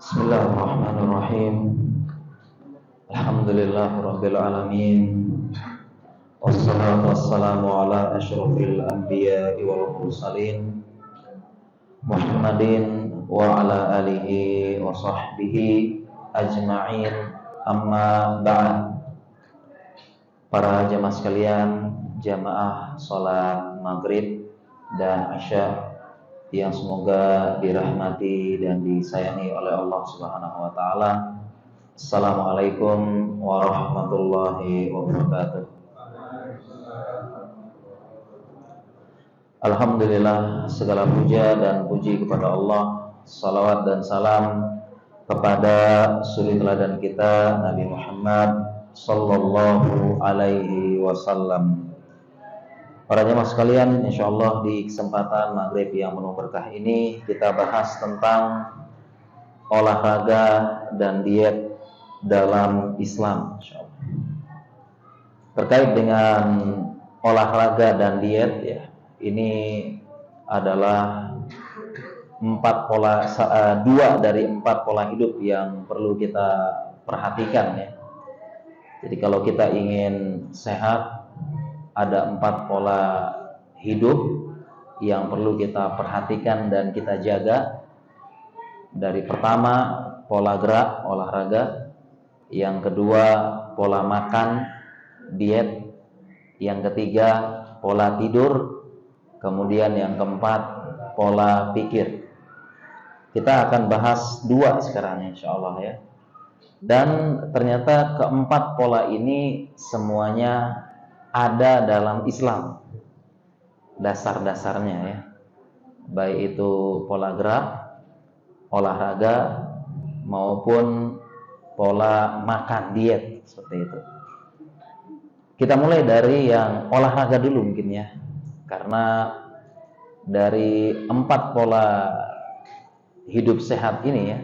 Bismillahirrahmanirrahim. Alhamdulillahirabbil alamin. Wassalatu wassalamu ala asyrofil anbiya'i wal mursalin Muhammadin wa ala alihi wa sahbihi ajma'in. Amma ba'd. Para jamaah sekalian, jamaah salat maghrib dan isya yang semoga dirahmati dan disayangi oleh Allah Subhanahu wa taala. Assalamualaikum warahmatullahi wabarakatuh. Alhamdulillah, segala puja dan puji kepada Allah. Salawat dan salam kepada suri teladan kita Nabi Muhammad sallallahu alaihi wasallam. Para jemaah sekalian, insyaallah di kesempatan maghrib yang penuh berkah ini kita bahas tentang olahraga dan diet dalam Islam, insyaallah. Terkait dengan olahraga dan diet, ya, ini adalah dua dari empat pola hidup yang perlu kita perhatikan, ya. Jadi kalau kita ingin sehat, ada 4 pola hidup yang perlu kita perhatikan dan kita jaga. Dari pertama, pola gerak, olahraga. Yang kedua, pola makan, diet. Yang ketiga, pola tidur. Kemudian yang keempat, pola pikir. Kita akan bahas 2 sekarang, insyaallah, ya. Dan ternyata keempat pola ini semuanya ada dalam Islam, dasar-dasarnya, ya, baik itu pola gerak, olahraga maupun pola makan, diet, seperti itu. Kita mulai dari yang olahraga dulu mungkin, ya, karena dari 4 pola hidup sehat ini, ya,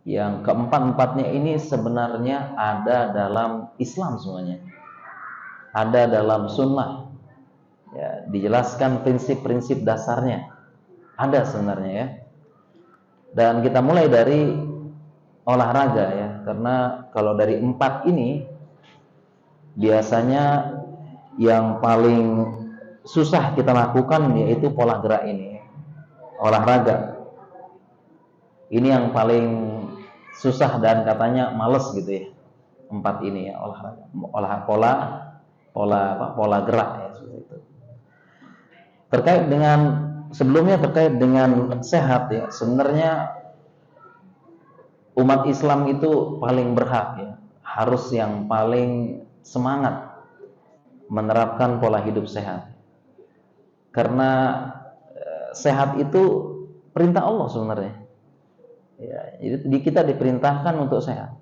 yang keempat-empatnya ini sebenarnya ada dalam Islam semuanya. Ada dalam sunnah, ya, dijelaskan prinsip-prinsip dasarnya ada sebenarnya, ya. Dan kita mulai dari olahraga, ya, karena kalau dari 4 ini biasanya yang paling susah kita lakukan yaitu pola gerak ini, olahraga. Ini yang paling susah dan katanya males gitu, ya, 4 ini, ya, olahraga, pola gerak, ya, seperti itu. Terkait dengan sebelumnya terkait dengan sehat, ya, sebenarnya umat Islam itu paling berhak, ya, harus yang paling semangat menerapkan pola hidup sehat. Karena sehat itu perintah Allah sebenarnya. Ya, jadi kita diperintahkan untuk sehat.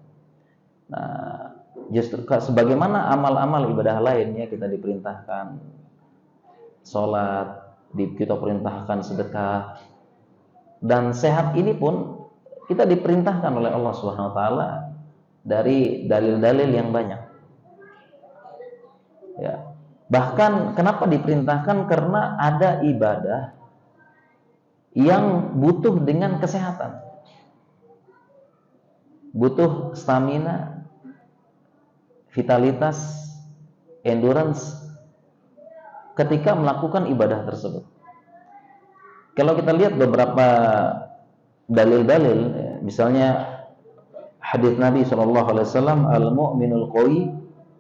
Nah, justru sebagaimana amal-amal ibadah lainnya kita diperintahkan sholat, kita perintahkan sedekah, dan sehat ini pun kita diperintahkan oleh Allah Subhanahu wa taala dari dalil-dalil yang banyak, ya. Bahkan kenapa diperintahkan? Karena ada ibadah yang butuh dengan kesehatan, butuh stamina, vitalitas, endurance ketika melakukan ibadah tersebut. Kalau kita lihat beberapa dalil-dalil, misalnya hadis Nabi SAW, al-mu'minul qawi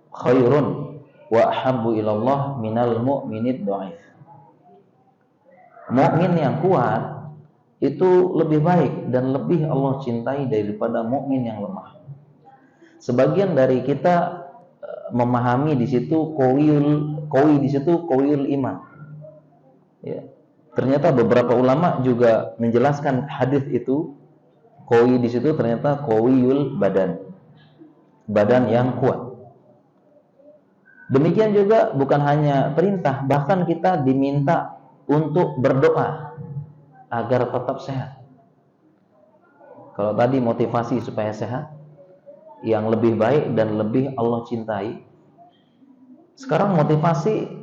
khairun wa ahabbu ilallah minal mu'minid dhaif. Mukmin yang kuat itu lebih baik dan lebih Allah cintai daripada mukmin yang lemah. Sebagian dari kita memahami di situ qawi di situ qawiyul iman, ya. Ternyata beberapa ulama juga menjelaskan hadis itu qawi di situ ternyata qawiyul badan yang kuat. Demikian juga bukan hanya perintah, bahkan kita diminta untuk berdoa agar tetap sehat. Kalau tadi motivasi supaya sehat, yang lebih baik dan lebih Allah cintai, sekarang motivasi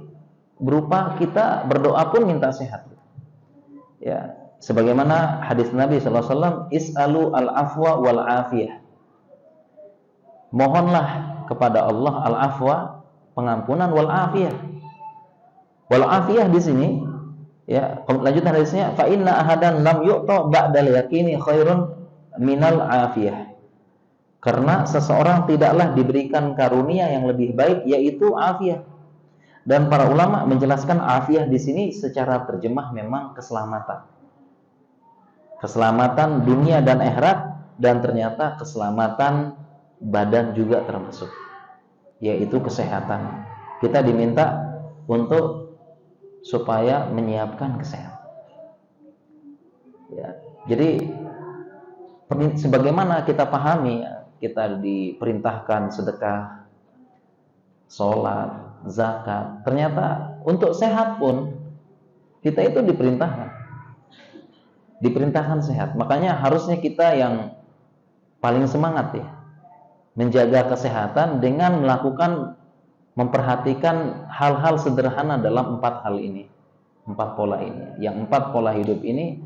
berupa kita berdoa pun minta sehat, ya. Sebagaimana hadis Nabi sallallahu alaihi wasallam, is'alu al-afwa wal afiyah. Mohonlah kepada Allah al-afwa, pengampunan, wal afiyah. Wal afiyah di sini ya, lanjutan hadisnya, fa inna ahadan lam yu'ta ba'dal yaqini khairun minal afiyah. Karena seseorang tidaklah diberikan karunia yang lebih baik, yaitu afiyah. Dan para ulama menjelaskan afiyah di sini secara terjemah memang keselamatan. Keselamatan dunia dan akhirat, dan ternyata keselamatan badan juga termasuk, yaitu kesehatan. Kita diminta untuk supaya menyiapkan kesehatan. Ya, jadi sebagaimana kita pahami, kita diperintahkan sedekah, sholat, zakat. Ternyata untuk sehat pun kita itu diperintahkan sehat. Makanya harusnya kita yang paling semangat ya, menjaga kesehatan dengan memperhatikan hal-hal sederhana dalam 4 hal ini, 4 pola ini. Yang 4 pola hidup ini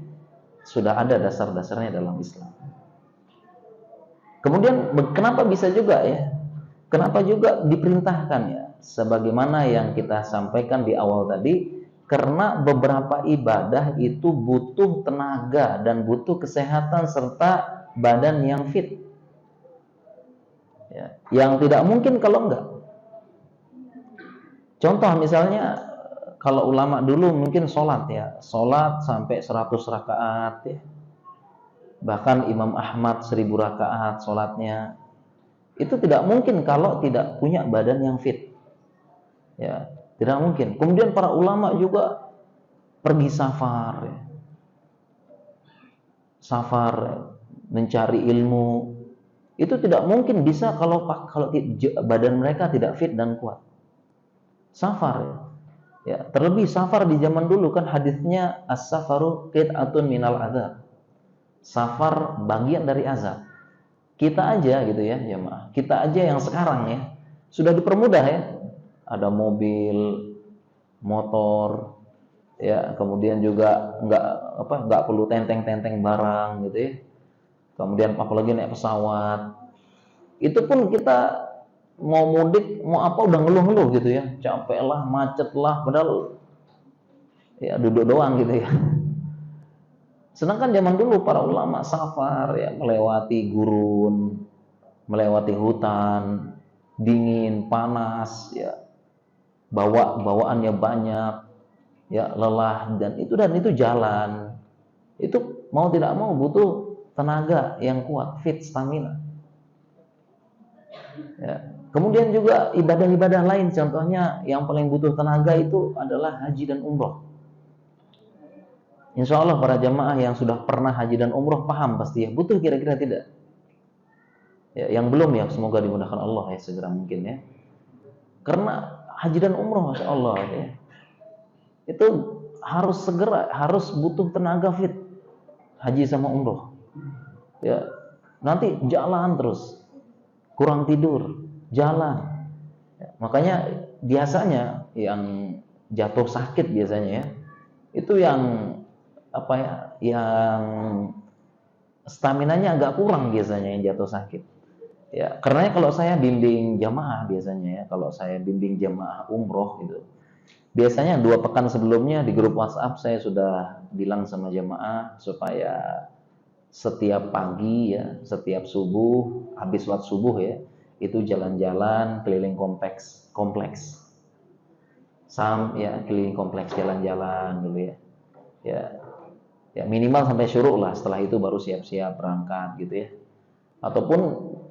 sudah ada dasar-dasarnya dalam Islam. Kemudian kenapa bisa juga ya? Kenapa juga diperintahkan ya? Sebagaimana yang kita sampaikan di awal tadi, karena beberapa ibadah itu butuh tenaga dan butuh kesehatan serta badan yang fit. Ya, yang tidak mungkin kalau enggak. Contoh misalnya, kalau ulama dulu mungkin sholat sampai 100 rakaat ya. Bahkan Imam Ahmad 1000 rakaat sholatnya. Itu tidak mungkin kalau tidak punya badan yang fit. Ya, tidak mungkin. Kemudian para ulama juga pergi safar ya. Safar mencari ilmu. Itu tidak mungkin bisa kalau badan mereka tidak fit dan kuat. Safar ya. Ya, terlebih safar di zaman dulu kan hadisnya as-safaru qit'atun minal adzab. Safar bagian dari azab. Kita aja gitu ya, jemaah. Kita aja yang sekarang ya sudah dipermudah ya. Ada mobil, motor, ya, kemudian juga nggak perlu tenteng-tenteng barang gitu ya. Kemudian apalagi naik pesawat. Itu pun kita mau mudik, mau apa udah ngeluh-ngeluh gitu ya. Capek lah, macet lah, padahal ya duduk doang gitu ya. Sedangkan zaman dulu para ulama safar ya, melewati gurun, melewati hutan, dingin, panas ya. Bawaannya banyak, ya lelah, dan itu jalan. Itu mau tidak mau butuh tenaga yang kuat, fit, stamina. Ya. Kemudian juga ibadah-ibadah lain, contohnya yang paling butuh tenaga itu adalah haji dan umroh. Insya Allah para jamaah yang sudah pernah haji dan umroh paham pasti ya, butuh kira-kira tidak? Ya, yang belum ya semoga dimudahkan Allah ya segera mungkin ya. Karena haji dan umroh Masya Allah ya, itu harus butuh tenaga fit, haji sama umroh. Ya, nanti jalan terus, kurang tidur, jalan. Ya, makanya biasanya yang jatuh sakit biasanya ya, itu yang yang staminanya agak kurang biasanya yang jatuh sakit. Ya, karena kalau saya bimbing jamaah biasanya ya, kalau saya bimbing jamaah umroh itu, biasanya 2 pekan sebelumnya di grup WhatsApp saya sudah bilang sama jamaah supaya setiap pagi ya, setiap subuh, habis sholat subuh ya, itu jalan-jalan keliling kompleks. Keliling kompleks jalan-jalan dulu ya. Ya minimal sampai syuruk lah, setelah itu baru siap-siap berangkat gitu ya. Ataupun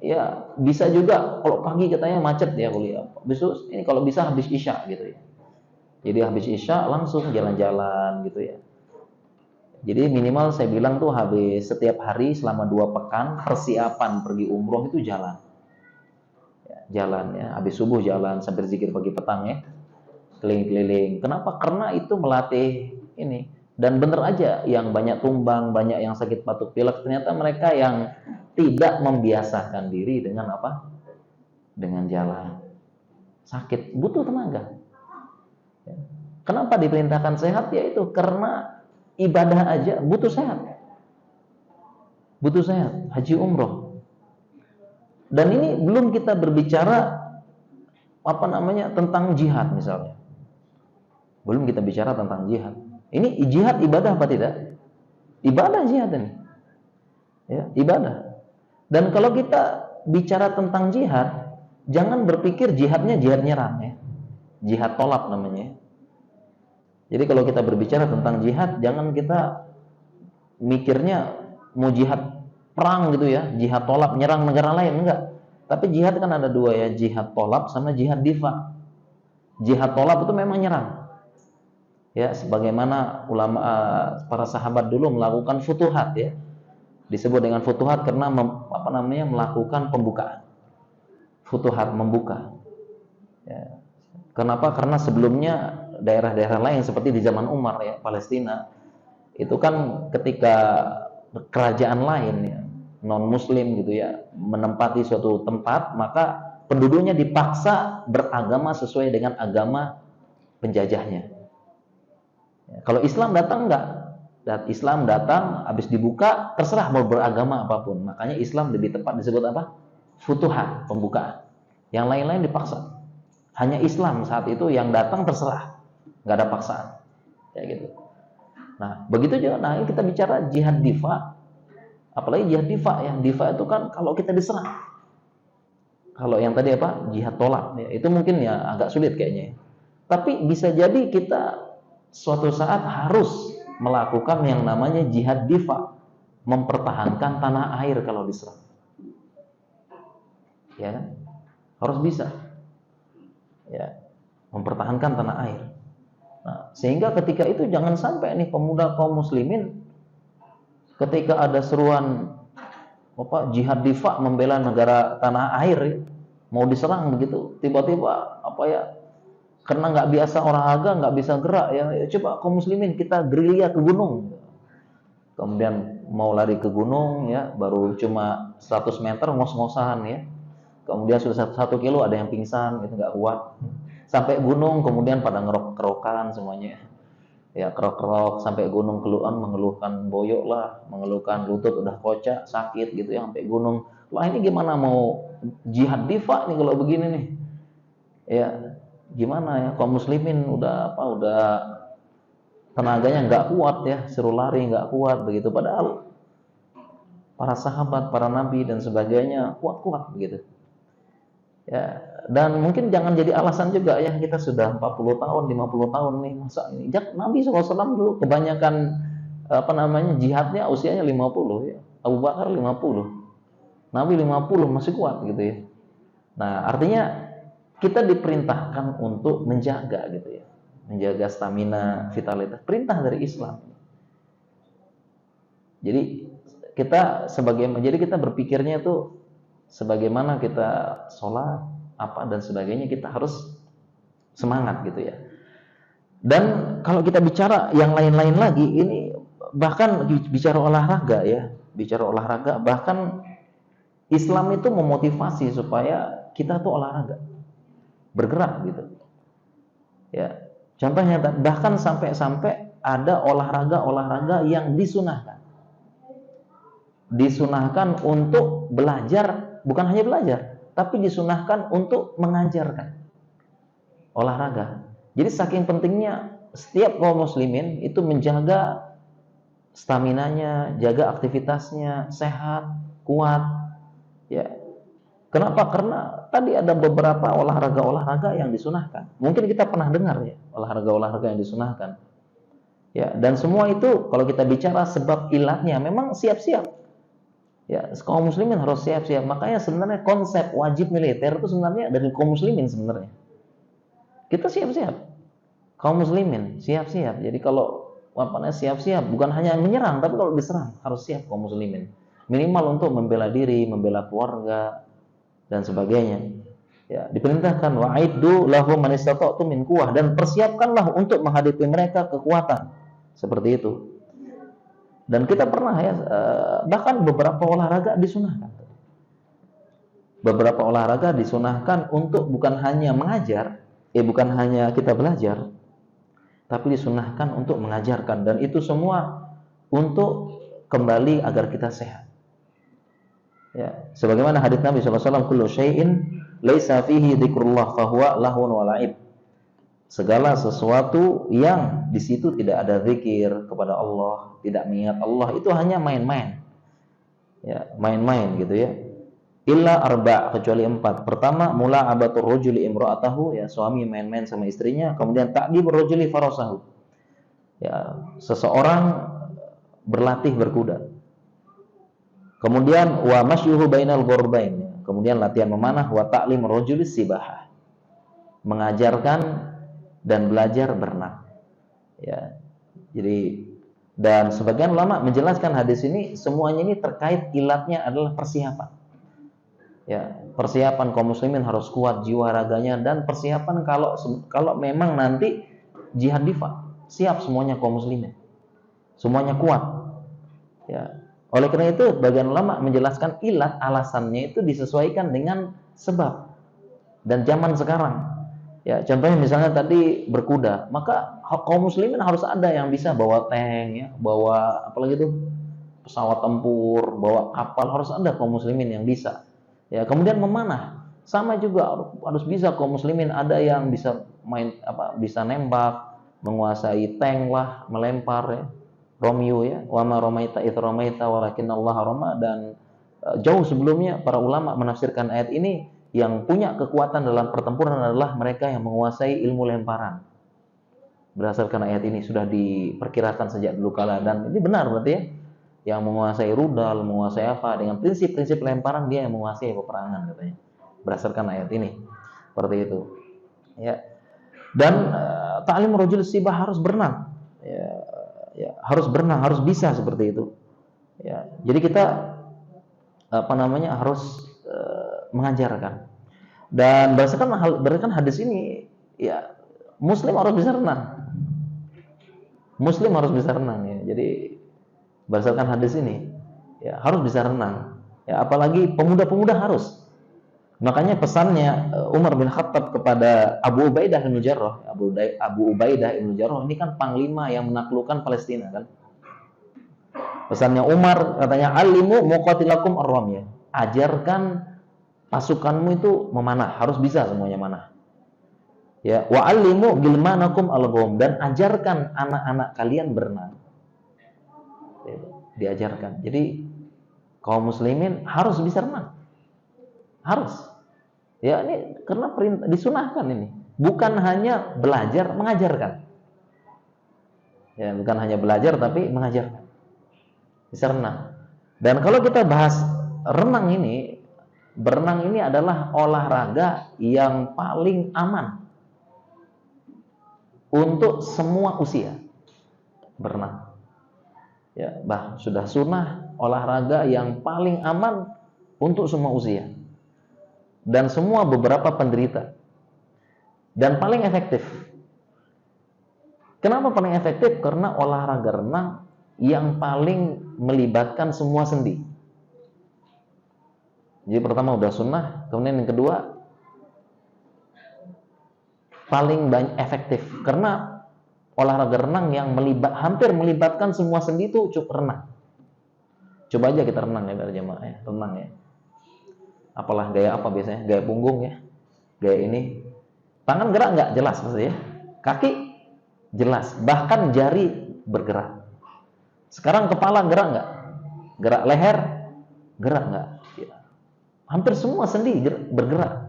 ya bisa juga kalau pagi katanya macet ya kuliah. Besok ini kalau bisa habis isya gitu ya. Jadi habis isya langsung jalan-jalan gitu ya. Jadi minimal saya bilang tuh habis setiap hari selama 2 pekan persiapan pergi umroh itu jalan. Ya, jalan ya, habis subuh jalan sampai zikir pagi petang ya. Keliling-keliling. Kenapa? Karena itu melatih ini. Dan benar aja yang banyak tumbang, banyak yang sakit batuk pilek, ternyata mereka yang tidak membiasakan diri dengan apa? Dengan jalan. Sakit, butuh tenaga. Kenapa diperintahkan sehat? Yaitu karena ibadah aja butuh sehat. Butuh sehat, haji umroh. Dan ini belum kita berbicara tentang jihad misalnya. Belum kita bicara tentang jihad. Ini jihad ibadah apa tidak? Ibadah jihad ini. Ya, ibadah. Dan kalau kita bicara tentang jihad, jangan berpikir jihadnya jihad nyerang ya. Jihad tolak namanya. Jadi kalau kita berbicara tentang jihad, jangan kita mikirnya mau jihad perang gitu ya, jihad tolak nyerang negara lain, enggak. Tapi jihad kan ada dua ya, jihad tolak sama jihad difa. Jihad tolak itu memang nyerang. Ya, sebagaimana ulama para sahabat dulu melakukan futuhat ya. Disebut dengan futuhat karena melakukan pembukaan. Futuhat membuka. Ya. Kenapa? Karena sebelumnya daerah-daerah lain seperti di zaman Umar ya, Palestina, itu kan ketika kerajaan lain ya, non muslim gitu ya, menempati suatu tempat, maka penduduknya dipaksa beragama sesuai dengan agama penjajahnya. Ya, kalau Islam datang enggak. Dan Islam datang, habis dibuka, terserah mau beragama apapun. Makanya Islam lebih tepat disebut apa? Futuhat, pembukaan. Yang lain-lain dipaksa. Hanya Islam saat itu yang datang terserah, nggak ada paksaan, kayak gitu. Nah, begitu juga. Nah, ini kita bicara jihad difa, apalagi jihad difa ya. Difa itu kan kalau kita diserang. Kalau yang tadi apa? Jihad tolak, ya, itu mungkin ya agak sulit kayaknya. Tapi bisa jadi kita suatu saat harus melakukan yang namanya jihad difa, mempertahankan tanah air kalau diserang. Ya kan? Harus bisa. Ya, mempertahankan tanah air. Nah, sehingga ketika itu jangan sampai nih pemuda kaum muslimin ketika ada seruan jihad difa membela negara tanah air mau diserang begitu, tiba-tiba karena nggak biasa olahraga, nggak bisa gerak ya, coba kaum muslimin kita gerilya ke gunung. Kemudian mau lari ke gunung ya, baru cuma 100 meter ngos-ngosan ya. Kemudian sudah 1 kilo ada yang pingsan, itu nggak kuat. Sampai gunung kemudian pada ngerok-kerokan semuanya. Ya kerok-kerok sampai gunung mengeluhkan boyok lah, mengeluhkan lutut udah kocak, sakit gitu ya sampai gunung. Wah ini gimana mau jihad difa nih kalau begini nih? Ya gimana ya kaum muslimin udah tenaganya nggak kuat ya, suruh lari nggak kuat begitu. Padahal para sahabat, para nabi dan sebagainya kuat-kuat begitu. Ya, dan mungkin jangan jadi alasan juga ya kita sudah 40 tahun, 50 tahun nih masa ini. Nabi SAW dulu kebanyakan jihadnya usianya 50 ya. Abu Bakar 50. Nabi 50 masih kuat gitu ya. Nah, artinya kita diperintahkan untuk menjaga gitu ya. Menjaga stamina, vitalitas, perintah dari Islam. Jadi kita berpikirnya itu sebagaimana kita sholat dan sebagainya, kita harus semangat gitu ya. Dan kalau kita bicara yang lain-lain lagi, ini bahkan bicara olahraga ya, bahkan Islam itu memotivasi supaya kita tuh olahraga, bergerak gitu. Ya, contohnya bahkan sampai ada olahraga yang disunahkan untuk belajar, bukan hanya belajar, tapi disunahkan untuk mengajarkan olahraga. Jadi saking pentingnya setiap kaum muslimin itu menjaga staminanya, jaga aktivitasnya sehat, kuat. Ya. Kenapa? Karena tadi ada beberapa olahraga yang disunahkan. Mungkin kita pernah dengar ya, olahraga yang disunahkan. Ya, dan semua itu kalau kita bicara sebab ilatnya memang siap-siap. Ya, kaum muslimin harus siap-siap. Makanya sebenarnya konsep wajib militer itu sebenarnya dari kaum muslimin sebenarnya. Kita siap-siap. Kaum muslimin siap-siap. Jadi kalau siap-siap bukan hanya menyerang, tapi kalau diserang harus siap kaum muslimin. Minimal untuk membela diri, membela keluarga dan sebagainya. Ya, diperintahkan wa'iddu lahum manistata'tum min quwwah, dan persiapkanlah untuk menghadapi mereka kekuatan. Seperti itu. Dan kita pernah ya, bahkan beberapa olahraga disunahkan. Beberapa olahraga disunahkan untuk bukan hanya mengajar, bukan hanya kita belajar, tapi disunahkan untuk mengajarkan, dan itu semua untuk kembali agar kita sehat. Ya, sebagaimana hadits Nabi SAW, kullu syai'in laisa fihi dzikrullah fahuwa lahun wa la'ib. Segala sesuatu yang di situ tidak ada zikir kepada Allah, tidak mengingat Allah, itu hanya main-main. Ya, main-main gitu ya. Illa arba', kecuali 4. Pertama, mula abatur rajuli imra'atahu, ya, suami main-main sama istrinya. Kemudian ta'dibur rajuli farasahu, ya, seseorang berlatih berkuda. Kemudian wa masyuhu bainal ghurbain, ya. Kemudian latihan memanah. Wa ta'lim rajuli sibahah, mengajarkan dan belajar berenang. Ya. Jadi, dan sebagian ulama menjelaskan hadis ini semuanya ini terkait ilatnya adalah persiapan. Ya, persiapan kaum muslimin harus kuat jiwa raganya, dan persiapan kalau memang nanti jihad difa, siap semuanya kaum muslimin. Semuanya kuat. Ya. Oleh karena itu, bagian ulama menjelaskan ilat alasannya itu disesuaikan dengan sebab dan zaman sekarang. Ya, contohnya misalnya tadi berkuda, maka kaum muslimin harus ada yang bisa bawa tank, ya, bawa apalagi itu pesawat tempur, bawa kapal, harus ada kaum muslimin yang bisa. Ya, kemudian memanah, sama juga harus bisa kaum muslimin, ada yang bisa bisa nembak, menguasai tank lah, melempar, ya. Romeo, ya, wa ma ramaita idz ramaita walakinallaha rama. Dan jauh sebelumnya para ulama menafsirkan ayat ini, yang punya kekuatan dalam pertempuran adalah mereka yang menguasai ilmu lemparan. Berdasarkan ayat ini sudah diperkirakan sejak dulu kala, dan ini benar berarti, ya. Yang menguasai rudal, menguasai apa, dengan prinsip-prinsip lemparan, dia yang menguasai peperangan katanya. Berdasarkan ayat ini. Seperti itu. Ya. Dan ta'lim rajul sibah, harus berenang. Ya, harus berenang, harus bisa seperti itu. Ya. Jadi kita harus mengajarkan. Dan berdasarkan hadis ini, ya, muslim harus bisa renang. Muslim harus bisa renang, ya. Jadi berdasarkan hadis ini, ya, harus bisa renang. Ya, apalagi pemuda-pemuda harus. Makanya pesannya Umar bin Khattab kepada Abu Ubaidah bin Jarrah, Abu Ubaidah bin Jarrah ini kan panglima yang menaklukkan Palestina, kan. Pesannya Umar katanya, alimu muqatilakum ar-ramyah, ajarkan pasukanmu itu memanah, harus bisa semuanya manah. Ya, wa alimu gilmanakum al-ghum, dan ajarkan anak-anak kalian berenang. Diajarkan. Jadi kaum muslimin harus bisa renang. Harus. Ya, ini karena perintah, disunahkan ini. Bukan hanya belajar, mengajarkan. Ya, bukan hanya belajar tapi mengajarkan. Bisa renang. Dan kalau kita bahas renang ini, berenang ini adalah olahraga yang paling aman untuk semua usia. Berenang. Ya, sudah sunnah, olahraga yang paling aman untuk semua usia dan semua beberapa penderita, dan paling efektif. Kenapa paling efektif? Karena olahraga renang yang paling melibatkan semua sendi. Jadi pertama udah sunnah, kemudian yang kedua paling efektif, karena olahraga renang yang hampir melibatkan semua sendi itu cukup renang. Coba aja kita renang, ya, biar jemaah, ya, renang, ya. Apalah gaya apa biasanya? Gaya punggung, ya. Gaya ini. Tangan gerak nggak? Jelas maksudnya. Kaki jelas. Bahkan jari bergerak. Sekarang kepala gerak nggak? Gerak. Leher gerak nggak? Ya. Hampir semua sendi bergerak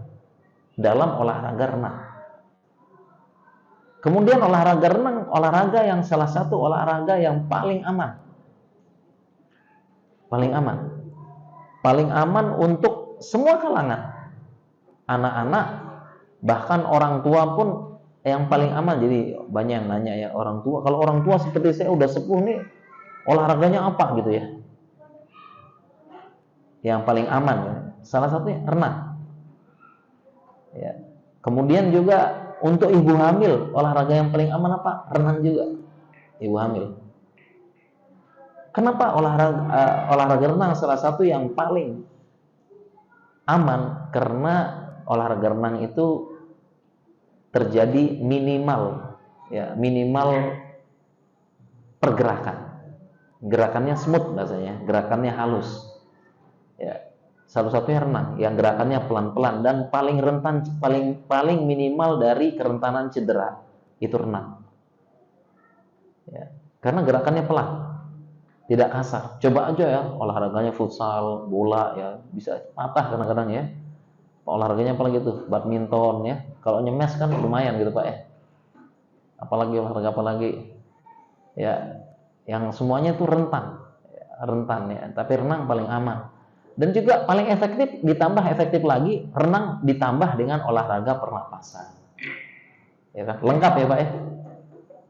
dalam olahraga renang. Kemudian olahraga renang, olahraga yang salah satu olahraga yang paling aman. Paling aman. Paling aman untuk semua kalangan. Anak-anak, bahkan orang tua pun yang paling aman. Jadi banyak yang nanya, ya, orang tua. Kalau orang tua seperti saya udah sepuh nih, olahraganya apa gitu, ya? Yang paling aman, ya. Salah satunya renang. Ya. Kemudian juga untuk ibu hamil, olahraga yang paling aman apa? Renang juga. Ibu hamil. Kenapa olahraga renang salah satu yang paling aman? Karena olahraga renang itu terjadi minimal ya minimal pergerakan, gerakannya smooth bahasanya, gerakannya halus, ya. Satu-satunya renang yang gerakannya pelan-pelan dan paling rentan, paling minimal dari kerentanan cedera itu renang, ya. Karena gerakannya pelan, tidak kasar. Coba aja ya olahraganya futsal, bola ya bisa patah kadang-kadang ya. Olahraganya apalagi tuh badminton ya. Kalau nyemes kan lumayan gitu Pak ya. Apalagi olahraga apalagi ya yang semuanya tuh rentan, rentan ya. Tapi renang paling aman. Dan juga paling efektif, ditambah efektif lagi renang ditambah dengan olahraga pernapasan. Ya kan? Lengkap ya Pak ya.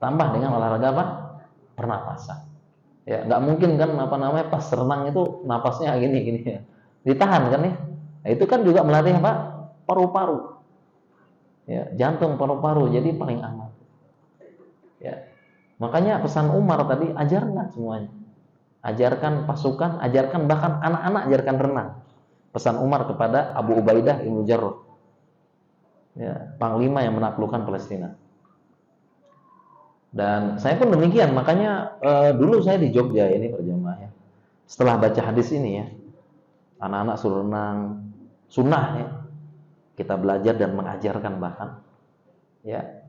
Tambah dengan olahraga apa? Pernapasan. Ya, nggak mungkin kan apa namanya pas renang itu napasnya gini ya. Ditahan kan ya. Nah, itu kan juga melatih apa? Paru-paru. Ya, jantung, paru-paru. Jadi paling aman. Ya. Makanya pesan Umar tadi ajarkan semuanya. Ajarkan pasukan, ajarkan bahkan anak-anak ajarkan renang. Pesan Umar kepada Abu Ubaidah Ibnu Jarrah. Ya, panglima yang menaklukkan Palestina. Dan saya pun demikian, makanya dulu saya di Jogja ini berjamaah ya. Setelah baca hadis ini ya, anak-anak suruh renang, sunnah ya. Kita belajar dan mengajarkan bahkan. Ya.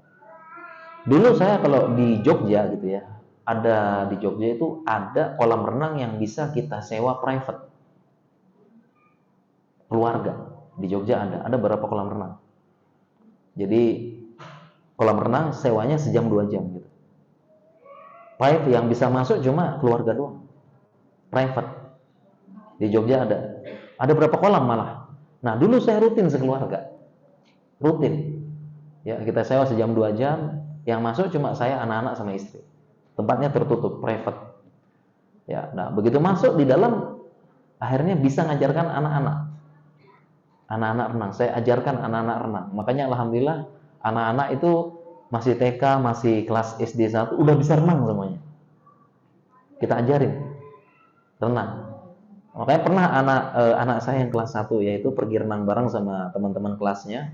Dulu saya kalau di Jogja gitu ya, ada di Jogja itu ada kolam renang yang bisa kita sewa private. Keluarga di Jogja ada beberapa kolam renang. Jadi kolam renang sewanya sejam 2 jam gitu. Private yang bisa masuk cuma keluarga doang. Private. Di Jogja ada. Ada berapa kolam malah. Nah, dulu saya rutin sekeluarga. Rutin. Ya, kita sewa sejam 2 jam, yang masuk cuma saya, anak-anak sama istri. Tempatnya tertutup, private. Ya, nah begitu masuk di dalam akhirnya bisa ngajarkan anak-anak. Anak-anak renang. Saya ajarkan anak-anak renang. Makanya alhamdulillah anak-anak itu masih TK, masih kelas SD 1 udah bisa renang semuanya. Kita ajarin renang. Makanya pernah anak saya yang kelas 1 yaitu pergi renang bareng sama teman-teman kelasnya.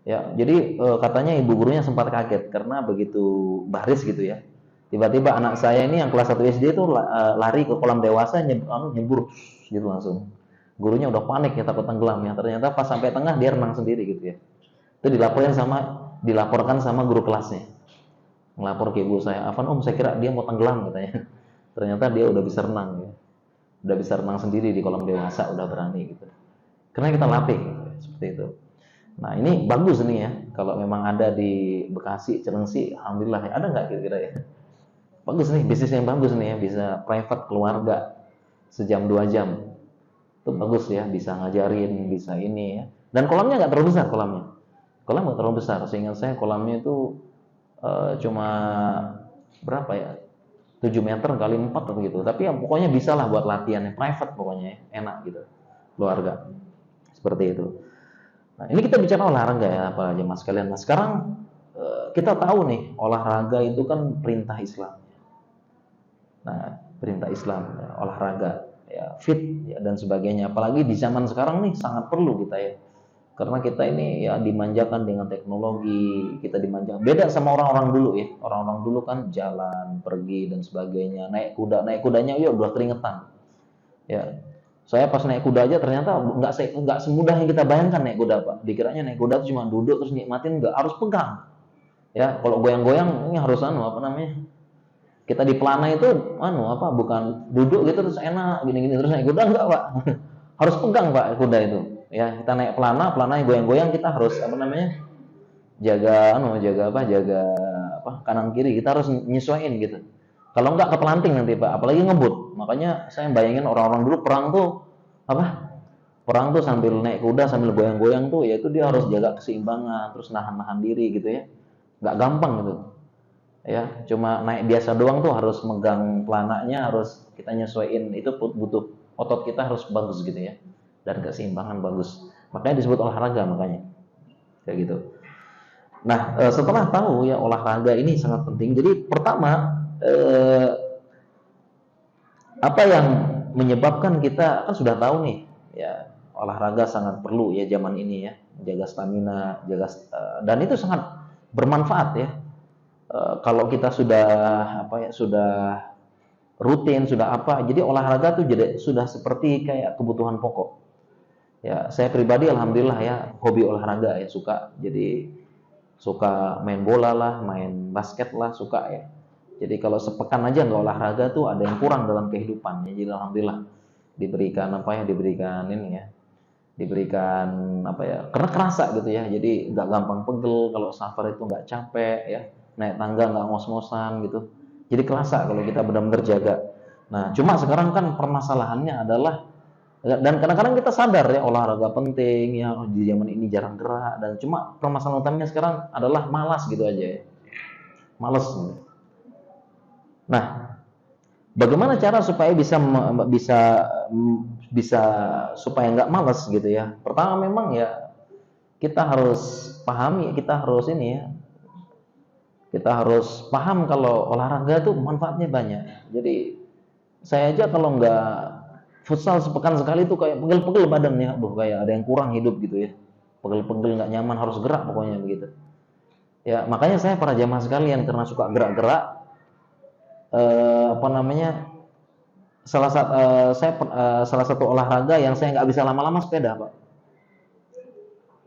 Ya, jadi katanya ibu gurunya sempat kaget karena begitu baris gitu ya. Tiba-tiba anak saya ini yang kelas 1 SD itu lari ke kolam dewasa nyebur gitu langsung. Gurunya udah panik ya takut tenggelam ya. Ternyata pas sampai tengah dia renang sendiri gitu ya. Itu dilaporkan sama guru kelasnya. Ngelapor ke ibu saya, "Afan Om, saya kira dia mau tenggelam," katanya. Ternyata dia udah bisa renang ya. Udah bisa renang sendiri di kolam dewasa, udah berani gitu. Karena kita latih gitu, seperti itu. Nah ini bagus nih ya, kalau memang ada di Bekasi, Cilengsi, alhamdulillah ya. Ada nggak kira-kira ya? Bagus nih, bisnis yang bagus nih ya, bisa private keluarga sejam 2 jam. Itu bagus ya, bisa ngajarin, bisa ini ya. Dan kolamnya nggak terlalu besar kolamnya. Kolam nggak terlalu besar, sehingga saya kolamnya itu cuma berapa ya? 7 meter kali 4 atau gitu. Tapi ya pokoknya bisa lah buat latihan yang private pokoknya, enak gitu. Keluarga. Seperti itu. Nah, ini kita bicara olahraga ya, apa aja Mas kalian. Nah, sekarang kita tahu nih, olahraga itu kan perintah Islam. Nah, perintah Islam, ya, olahraga, ya, fit ya, dan sebagainya. Apalagi di zaman sekarang nih sangat perlu kita ya. Karena kita ini ya dimanjakan dengan teknologi, kita dimanjakan. Beda sama orang-orang dulu ya. Orang-orang dulu kan jalan, pergi dan sebagainya. Naik kuda, naik kudanya ya udah keringetan. Ya, saya pas naik kuda aja ternyata nggak semudah yang kita bayangkan naik kuda Pak. Dikiranya naik kuda itu cuma duduk terus nikmatin, nggak, harus pegang. Ya, kalau goyang-goyang ini harus apa namanya? Kita di pelana itu bukan duduk gitu terus enak gini-gini terus naik kuda, enggak Pak. Harus pegang Pak kuda itu. Ya, kita naik pelana goyang-goyang, kita harus apa namanya? Jaga kanan kiri, kita harus nyesuaiin gitu. Kalau enggak kepelanting nanti Pak, apalagi ngebut. Makanya saya bayangin orang-orang dulu perang tuh apa? Perang tuh sambil naik kuda sambil goyang-goyang tuh, yaitu dia harus jaga keseimbangan, terus nahan-nahan diri gitu ya. Nggak gampang gitu. Ya, cuma naik biasa doang tuh harus megang pelananya, harus kita nyesuaiin, itu butuh otot kita harus bagus gitu ya. Dan keseimbangan bagus. Makanya disebut olahraga makanya. Kayak gitu. Nah, setelah tahu ya olahraga ini sangat penting. Jadi pertama apa yang menyebabkan kita kan sudah tahu nih ya olahraga sangat perlu ya zaman ini ya, jaga stamina, dan itu sangat bermanfaat ya. Kalau kita sudah sudah rutin, sudah apa, jadi olahraga tuh jadi sudah seperti kayak kebutuhan pokok. Ya, saya pribadi alhamdulillah ya hobi olahraga ya, suka. Jadi suka main bola lah, main basket lah, suka ya. Jadi kalau sepekan aja nggak olahraga tuh ada yang kurang dalam kehidupan ya. Jadi alhamdulillah diberikan diberikan ini ya, diberikan karena kerasa gitu ya. Jadi nggak gampang pegel, kalau safar itu nggak capek ya, naik tangga nggak ngos-ngosan gitu. Jadi kerasa kalau kita benar-benar jaga. Nah, cuma sekarang kan permasalahannya adalah, dan kadang-kadang kita sadar ya olahraga penting ya, di zaman ini jarang gerak, dan cuma permasalahan utamanya sekarang adalah malas gitu aja ya. Malas. Nah, bagaimana cara supaya bisa supaya nggak malas gitu ya? Pertama memang ya kita harus pahami, kita harus paham kalau olahraga itu manfaatnya banyak. Jadi saya aja kalau nggak futsal sepekan sekali itu kayak pegel-pegel badannya, kayak ada yang kurang hidup gitu ya. Pegel-pegel nggak nyaman, harus gerak pokoknya begitu. Ya makanya saya para jamaah sekalian karena suka gerak-gerak, apa namanya salah satu olahraga yang saya nggak bisa lama-lama sepeda, Pak.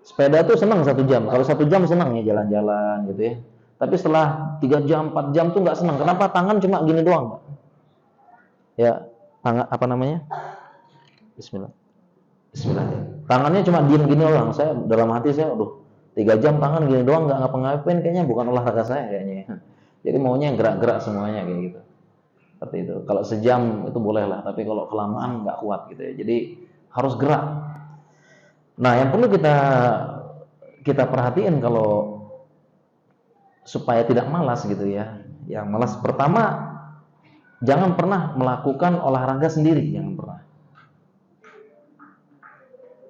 Sepeda tuh senang 1 jam. Kalau 1 jam senang ya jalan-jalan gitu ya. Tapi setelah 3 jam, 4 jam tuh nggak senang. Kenapa? Tangan cuma gini doang, Pak. Ya, tangan Bismillah. Bismillah. Tangannya cuma diem gini doang. Saya dalam hati saya, 3 jam tangan gini doang nggak ngapa-ngapain, kayaknya bukan olahraga saya kayaknya. Jadi maunya gerak-gerak semuanya kayak gitu. Seperti itu. Kalau sejam itu boleh lah, tapi kalau kelamaan nggak kuat gitu ya. Jadi harus gerak. Nah, yang perlu kita perhatiin kalau supaya tidak malas gitu ya. Yang malas, pertama, jangan pernah melakukan olahraga sendiri, jangan pernah.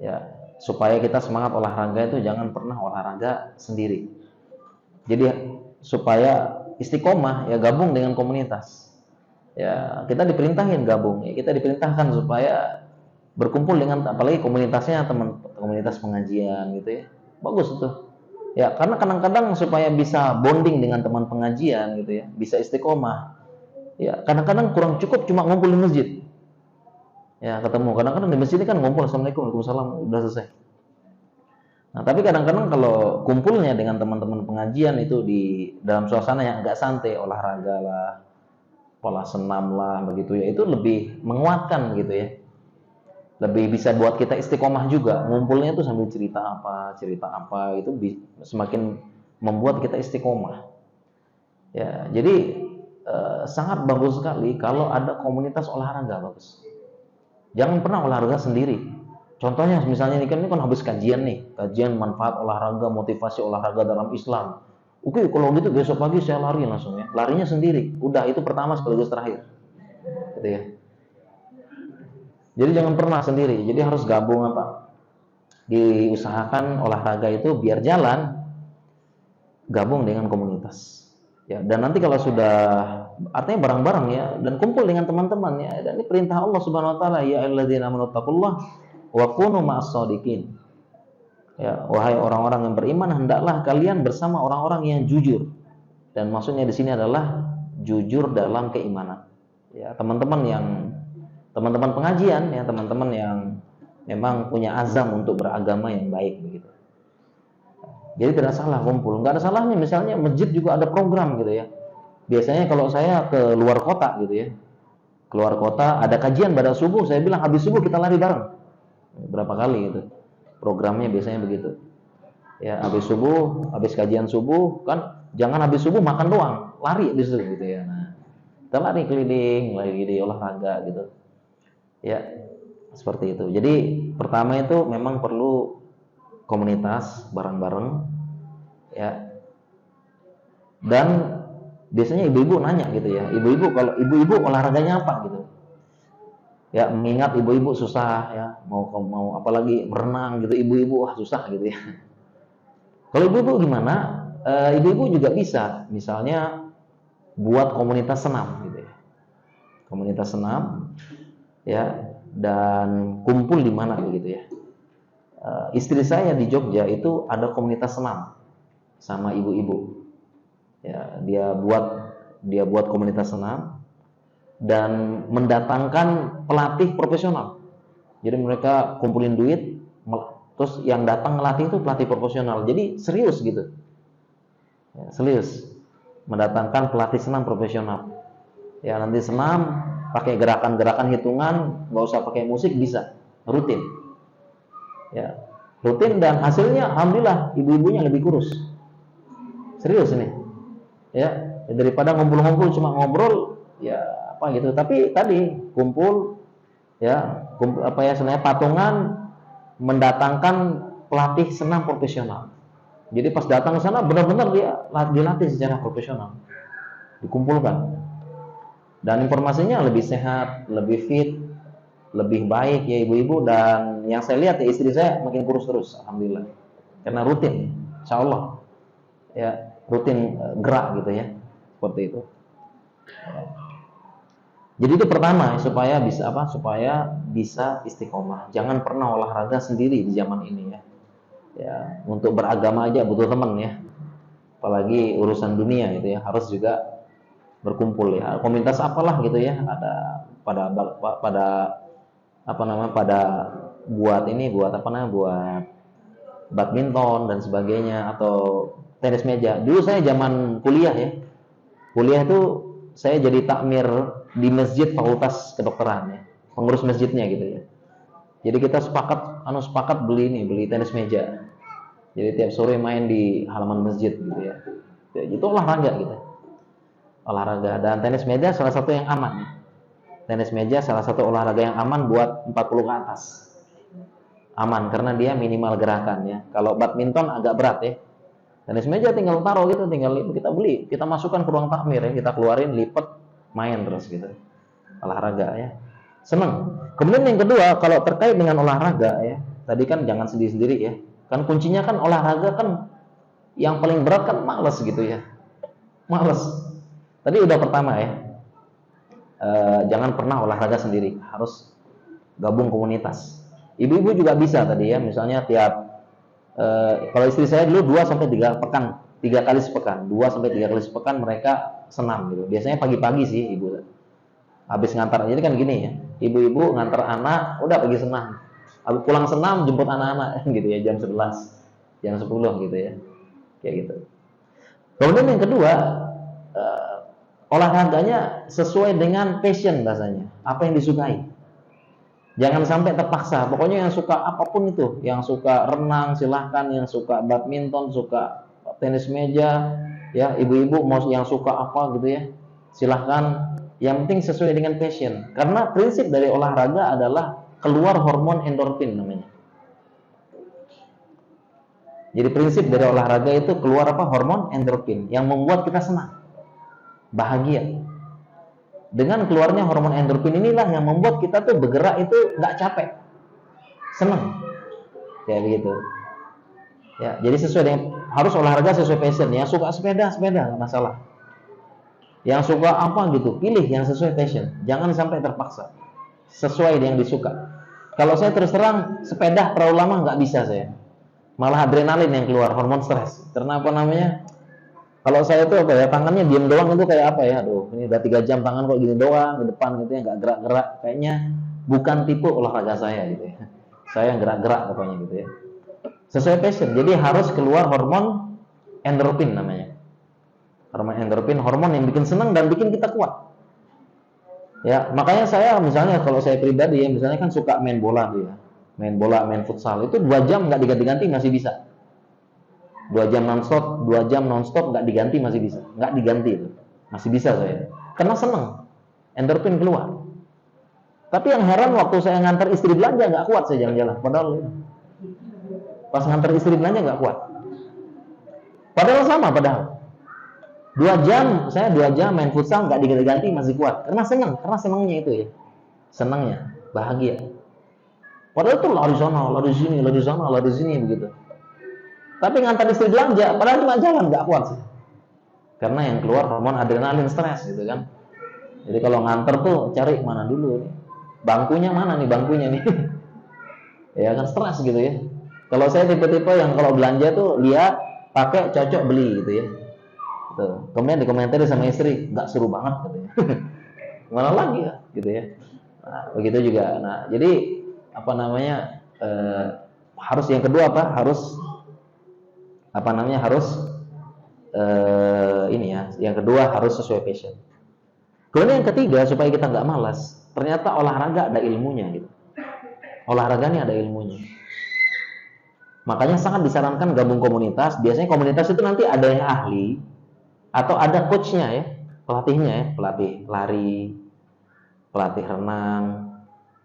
Ya, supaya kita semangat olahraga itu jangan pernah olahraga sendiri. Jadi supaya istiqomah ya gabung dengan komunitas. Ya, kita diperintahkan gabung, ya kita diperintahkan supaya berkumpul dengan, apalagi komunitasnya komunitas pengajian gitu ya. Bagus itu. Ya, karena kadang-kadang supaya bisa bonding dengan teman pengajian gitu ya, bisa istiqomah. Ya, kadang-kadang kurang cukup cuma ngumpul di masjid. Ya, ketemu. Kadang-kadang di masjid ini kan ngumpul, Assalamualaikum, Waalaikumsalam, udah selesai. Nah, tapi kadang-kadang kalau kumpulnya dengan teman-teman pengajian itu di dalam suasana yang agak santai, olahraga lah, pola senam lah, begitu ya, itu lebih menguatkan gitu ya. Lebih bisa buat kita istiqomah juga. Ngumpulnya tuh sambil cerita apa, itu semakin membuat kita istiqomah. Ya, jadi sangat bagus sekali kalau ada komunitas olahraga, bagus. Jangan pernah olahraga sendiri. Contohnya misalnya ini kan habis kajian nih, kajian manfaat olahraga, motivasi olahraga dalam Islam. Oke, kalau gitu besok pagi saya lari langsung ya. Larinya sendiri. Udah, itu pertama sekaligus terakhir. Gitu ya. Jadi jangan pernah sendiri. Jadi harus gabung diusahakan olahraga itu biar jalan, gabung dengan komunitas. Ya, dan nanti kalau sudah, artinya bareng-bareng ya, dan kumpul dengan teman-teman ya. Dan ini perintah Allah Subhanahu wa taala, ya ayyuhalladzina amanu taqullaha wa kunu ma'as shadiqin. Ya, wahai orang-orang yang beriman, hendaklah kalian bersama orang-orang yang jujur. Dan maksudnya di sini adalah jujur dalam keimanan. Ya, teman-teman pengajian ya, teman-teman yang memang punya azam untuk beragama yang baik begitu. Jadi tidak salah kumpul, nggak ada salahnya misalnya masjid juga ada program gitu ya. Biasanya kalau saya ke luar kota gitu ya, keluar kota ada kajian pada subuh, saya bilang habis subuh kita lari bareng. Berapa kali gitu. Programnya biasanya begitu. Ya, habis subuh, habis kajian subuh kan, jangan habis subuh makan doang, lari di situ gitu ya. Nah, kita lari keliling, lari di olahraga gitu. Ya, seperti itu. Jadi pertama itu memang perlu komunitas bareng-bareng ya. Dan biasanya ibu-ibu nanya gitu ya, ibu-ibu kalau ibu-ibu olahraganya apa gitu. Ya, mengingat ibu-ibu susah ya, mau apalagi berenang gitu, ibu-ibu susah gitu ya. Kalau ibu-ibu gimana? Ibu-ibu juga bisa, misalnya buat komunitas senam gitu ya. Komunitas senam ya, dan kumpul di mana begitu ya. Istri saya di Jogja itu ada komunitas senam sama ibu-ibu. Ya, dia buat komunitas senam dan mendatangkan pelatih profesional. Jadi mereka kumpulin duit, terus yang datang ngelatih itu pelatih profesional. Jadi serius gitu, ya, serius mendatangkan pelatih senam profesional. Ya nanti senam pakai gerakan-gerakan hitungan, nggak usah pakai musik, bisa rutin. Ya rutin dan hasilnya alhamdulillah ibu-ibunya lebih kurus. Serius ini. Ya daripada ngumpul-ngumpul cuma ngobrol, ya apa gitu. Tapi tadi kumpul, ya apa ya sebenarnya patungan mendatangkan pelatih senam profesional. Jadi pas datang ke sana benar-benar dia dilatih secara profesional, dikumpulkan. Dan informasinya lebih sehat, lebih fit, lebih baik ya ibu-ibu. Dan yang saya lihat ya istri saya makin kurus terus, alhamdulillah. Karena rutin, insya Allah ya rutin gerak gitu ya, seperti itu. Jadi itu pertama supaya bisa apa? Supaya bisa istiqomah. Jangan pernah olahraga sendiri di zaman ini ya. Ya, untuk beragama aja butuh teman ya. Apalagi urusan dunia gitu ya, harus juga berkumpul ya. Komunitas apalah gitu ya, ada pada apa namanya? Pada buat apa namanya? Buat badminton dan sebagainya atau tenis meja. Dulu saya zaman kuliah ya. Kuliah itu saya jadi takmir di masjid fakultas kedokteran ya, pengurus masjidnya gitu ya. Jadi kita sepakat beli tenis meja. Jadi tiap sore main di halaman masjid gitu ya. Ya itu olahraga gitu. Olahraga dan tenis meja salah satu yang aman ya. Tenis meja salah satu olahraga yang aman buat 40 ke atas. Aman karena dia minimal gerakan ya. Kalau badminton agak berat ya. Tenis meja tinggal taruh gitu, tinggal kita beli, kita masukkan ke ruang takmir ya, kita keluarin, lipat, main terus gitu. Olahraga ya. Seneng. Kemudian yang kedua, kalau terkait dengan olahraga ya, tadi kan jangan sendiri-sendiri ya. Kan kuncinya kan olahraga kan yang paling berat kan males gitu ya. Males. Tadi udah pertama ya. Jangan pernah olahraga sendiri, harus gabung komunitas. Ibu-ibu juga bisa tadi ya, misalnya kalau istri saya dulu 2 sampai 3 pekan, 3 kali sepekan, 2 sampai 3 kali sepekan mereka senam gitu. Biasanya pagi-pagi sih ibu. Habis ngantar, jadi kan gini ya, ibu-ibu ngantar anak, udah pergi senam. Habis pulang senam, jemput anak-anak gitu ya, jam 11, jam 10 gitu ya, kayak gitu. Kemudian yang kedua, olahraganya sesuai dengan passion bahasanya, apa yang disukai. Jangan sampai terpaksa. Pokoknya yang suka apapun itu, yang suka renang silahkan, yang suka badminton, suka tenis meja, ya ibu-ibu mau yang suka apa gitu ya, silahkan. Yang penting sesuai dengan passion. Karena prinsip dari olahraga adalah keluar hormon endorfin namanya. Jadi prinsip dari olahraga itu keluar apa? Hormon endorfin yang membuat kita senang, bahagia. Dengan keluarnya hormon endorfin inilah yang membuat kita tuh bergerak itu nggak capek, senang, kayak begitu. Ya, jadi sesuai dengan harus olahraga sesuai passion. Yang suka sepeda nggak masalah. Yang suka apa gitu, pilih yang sesuai passion. Jangan sampai terpaksa. Sesuai dengan disuka. Kalau saya terus terang sepeda terlalu lama nggak bisa saya. Malah adrenalin yang keluar, hormon stres. Karena apa namanya? Kalau saya tuh apa ya, tangannya diem doang itu kayak apa ya? Aduh, ini udah 3 jam tangan kok gini doang di depan gitu ya, nggak gerak-gerak. Kayaknya bukan tipe olahraga saya gitu ya. Saya yang gerak-gerak pokoknya gitu ya. Sesuai passion. Jadi harus keluar hormon endorfin namanya. Hormon endorfin, hormon yang bikin senang dan bikin kita kuat. Ya, makanya saya misalnya kalau saya pribadi ya, misalnya kan suka main bola tuh ya. Main bola, main futsal itu 2 jam nggak diganti-ganti masih bisa. 2 jam nonstop nggak diganti masih bisa. Nggak diganti itu. Masih bisa saya. Karena senang. Endorfin keluar. Tapi yang heran waktu saya ngantar istri belanja nggak kuat saya jalan-jalan. Padahal pas ngantar istri belanja nggak kuat. Padahal sama padahal. 2 jam main futsal nggak diganti-ganti masih kuat. Karena senangnya itu ya. Senangnya, bahagia. Padahal itu lari sana, lari sini begitu. Tapi ngantar istri belanja, padahal cuma jalan nggak kuat sih. Karena yang keluar hormon adrenalin, stres gitu kan. Jadi kalau nganter tuh cari mana dulu nih. Bangkunya mana nih bangkunya nih. Ya kan stres gitu ya. Kalau saya tipe-tipe yang kalau belanja tuh lihat, pakai, cocok, beli gitu ya. Gitu. Kemudian dikomentari sama istri, nggak seru banget katanya. Mana lagi ya, gitu ya. Nah, begitu juga. Nah, jadi apa namanya, harus yang kedua apa? Harus apa namanya? Harus ini ya. Yang kedua harus sesuai passion. Kemudian yang ketiga supaya kita nggak malas, ternyata olahraga ada ilmunya gitu. Olahraga ini ada ilmunya. Makanya sangat disarankan gabung komunitas. Biasanya komunitas itu nanti ada yang ahli atau ada coachnya ya, pelatihnya ya, pelatih lari, pelatih renang,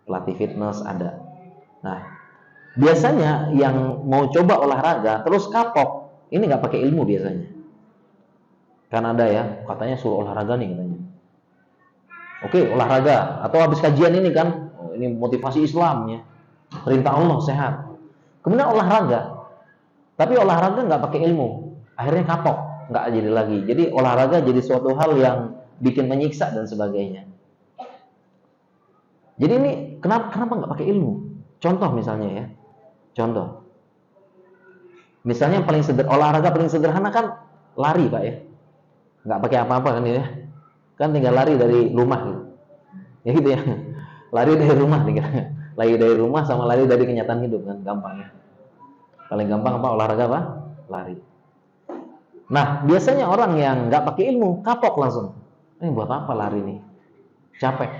pelatih fitness ada. Nah, biasanya yang mau coba olahraga terus kapok, ini nggak pakai ilmu biasanya. Kan ada ya, katanya suruh olahraga nih katanya. Oke, olahraga atau habis kajian ini kan, oh, ini motivasi Islamnya, perintah Allah sehat. Kemudian olahraga, tapi olahraga nggak pakai ilmu, akhirnya kapok, nggak jadi lagi. Jadi olahraga jadi suatu hal yang bikin menyiksa dan sebagainya. Jadi ini kenapa nggak pakai ilmu? Contoh misalnya ya, contoh. Misalnya yang paling olahraga paling sederhana kan lari pak ya, nggak pakai apa-apa kan ya, kan tinggal lari dari rumah gitu, ya gitu ya, lari dari rumah tinggal, lari dari rumah sama lari dari kenyataan hidup kan gampang ya. Paling gampang apa olahraga apa? Lari. Nah biasanya orang yang nggak pakai ilmu kapok langsung, ini buat apa lari nih? Capek,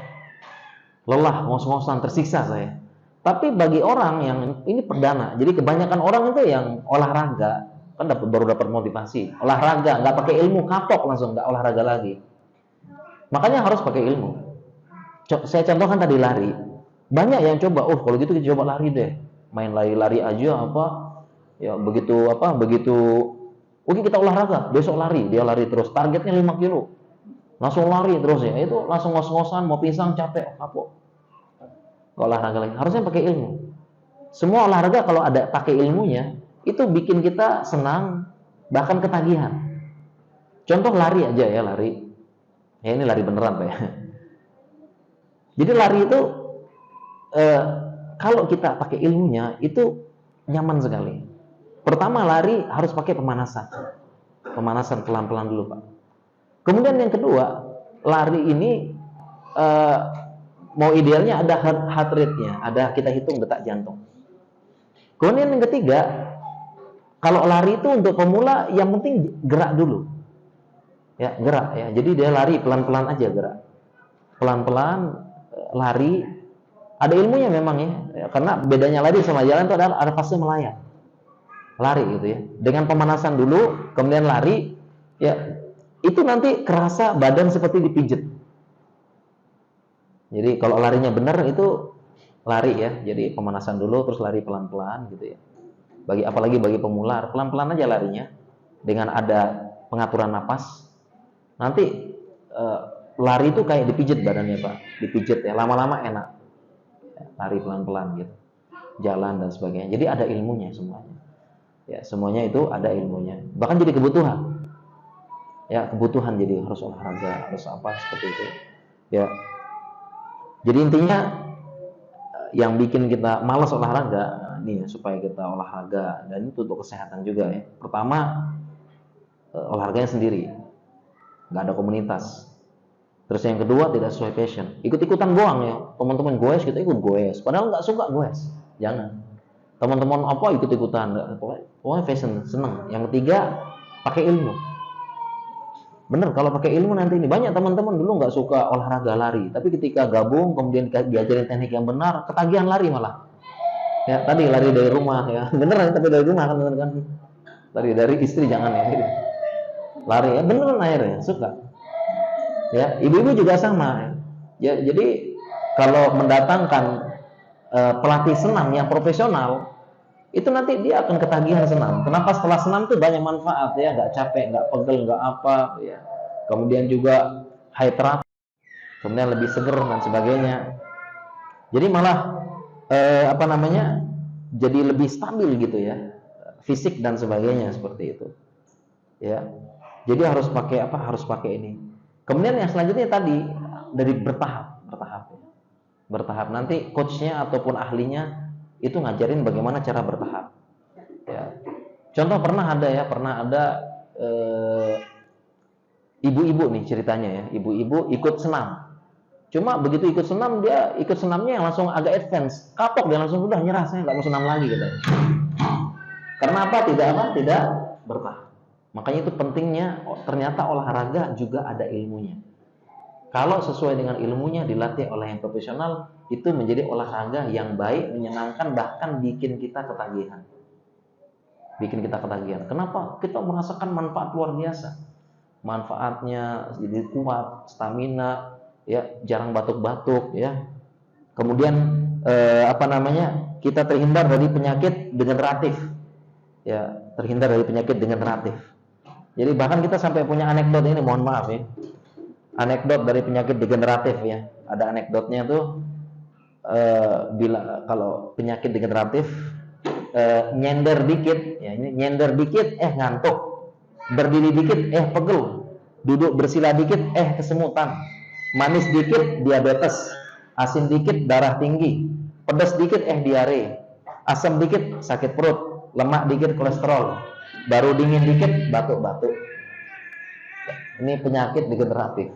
lelah, ngos-ngosan, tersiksa saya. Tapi bagi orang yang ini perdana, jadi kebanyakan orang itu yang olahraga kan baru dapat motivasi, olahraga nggak pakai ilmu kapok langsung nggak olahraga lagi. Makanya harus pakai ilmu. Saya contohkan tadi lari, banyak yang coba, oh kalau gitu kita coba lari deh, main lari-lari aja apa, ya begitu, oke kita olahraga, besok lari, dia lari terus, targetnya 5 kilo, langsung lari terus ya, itu langsung ngos-ngosan, mau pingsan, capek, kapok. Nggak olahraga lagi, harusnya pakai ilmu. Semua olahraga kalau ada pakai ilmunya, itu bikin kita senang, bahkan ketagihan. Contoh lari aja ya, lari. Ya ini lari beneran Pak ya. Jadi lari itu kalau kita pakai ilmunya itu nyaman sekali. Pertama lari harus pakai pemanasan. Pemanasan pelan-pelan dulu Pak. Kemudian yang kedua, lari ini mau idealnya ada heart rate-nya, ada kita hitung detak jantung. Kemudian yang ketiga, kalau lari itu untuk pemula yang penting gerak dulu. Ya, gerak ya. Jadi dia lari pelan-pelan aja gerak. Pelan-pelan lari. Ada ilmunya memang ya. Karena bedanya lari sama jalan itu adalah ada fase melayang. Lari gitu ya. Dengan pemanasan dulu, kemudian lari ya. Itu nanti kerasa badan seperti dipijit. Jadi kalau larinya benar itu lari ya. Jadi pemanasan dulu terus lari pelan-pelan gitu ya. Apalagi bagi pemula, pelan-pelan aja larinya dengan ada pengaturan napas. Nanti lari itu kayak dipijit badannya Pak, dipijit ya, lama-lama enak. Lari pelan-pelan gitu, jalan dan sebagainya. Jadi ada ilmunya semuanya. Ya semuanya itu ada ilmunya. Bahkan jadi kebutuhan. Ya kebutuhan jadi harus olahraga, harus apa seperti itu. Ya. Jadi intinya yang bikin kita malas olahraga nih supaya kita olahraga dan itu untuk kesehatan juga ya. Pertama olahraganya sendiri, nggak ada komunitas. Terus yang kedua tidak sesuai passion, ikut-ikutan doang ya, teman-teman goes kita ikut goes, padahal nggak suka goes, jangan. Teman-teman apa ikut-ikutan, pokoknya fashion seneng. Yang ketiga pakai ilmu. Bener kalau pakai ilmu nanti ini banyak teman-teman dulu nggak suka olahraga lari, tapi ketika gabung kemudian diajarin teknik yang benar, ketagihan lari malah. Ya tadi lari dari rumah ya, beneran tapi dari rumah kan bener kan, lari dari istri jangan ya, lari ya beneran akhirnya suka. Ya ibu-ibu juga sama. Ya jadi kalau mendatangkan pelatih senam yang profesional, itu nanti dia akan ketagihan senam. Kenapa? Setelah senam itu banyak manfaat ya, nggak capek, nggak pegel, nggak apa ya. Kemudian juga hydrate, kemudian lebih seger dan sebagainya. Jadi malah apa namanya? Jadi lebih stabil gitu ya, fisik dan sebagainya seperti itu. Ya. Jadi harus pakai apa? Harus pakai ini. Kemudian yang selanjutnya tadi dari bertahap ya. Bertahap nanti coachnya ataupun ahlinya itu ngajarin bagaimana cara bertahap. Ya. Contoh pernah ada ibu-ibu nih ceritanya ya, ibu-ibu ikut senam. Cuma begitu ikut senam, dia ikut senamnya yang langsung agak advance, kapok dia langsung udah nyerah, saya nggak mau senam lagi katanya. Karena apa? Tidak bertahan. Makanya itu pentingnya, ternyata olahraga juga ada ilmunya. Kalau sesuai dengan ilmunya, dilatih oleh yang profesional, itu menjadi olahraga yang baik, menyenangkan, bahkan bikin kita ketagihan. Kenapa? Kita merasakan manfaat luar biasa. Manfaatnya jadi kuat, stamina, ya, jarang batuk-batuk, ya. Kemudian kita terhindar dari penyakit degeneratif, ya, Jadi bahkan kita sampai punya anekdot ini, mohon maaf ya, anekdot dari penyakit degeneratif ya. Ada anekdotnya tuh, bila kalau penyakit degeneratif, nyender dikit, ya, ini nyender dikit, ngantuk, berdiri dikit, pegel, duduk bersila dikit, kesemutan, manis dikit, diabetes, asin dikit, darah tinggi, pedas dikit, diare, asam dikit, sakit perut, lemak dikit, kolesterol, baru dingin dikit, batuk-batuk. Ini penyakit degeneratif.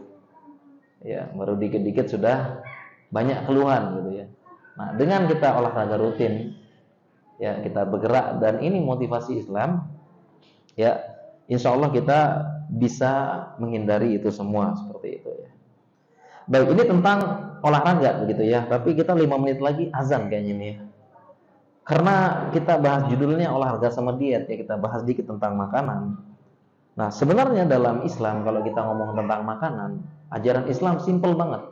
Ya, baru dikit-dikit sudah banyak keluhan gitu ya. Nah, dengan kita olahraga rutin, ya, kita bergerak, dan ini motivasi Islam, ya, insya Allah kita bisa menghindari itu semua seperti itu ya. Baik, ini tentang olahraga begitu ya. Tapi kita 5 menit lagi azan kayaknya nih ya. Karena kita bahas judulnya olahraga sama diet, ya, kita bahas dikit tentang makanan. Nah, sebenarnya dalam Islam kalau kita ngomong tentang makanan, ajaran Islam simple banget.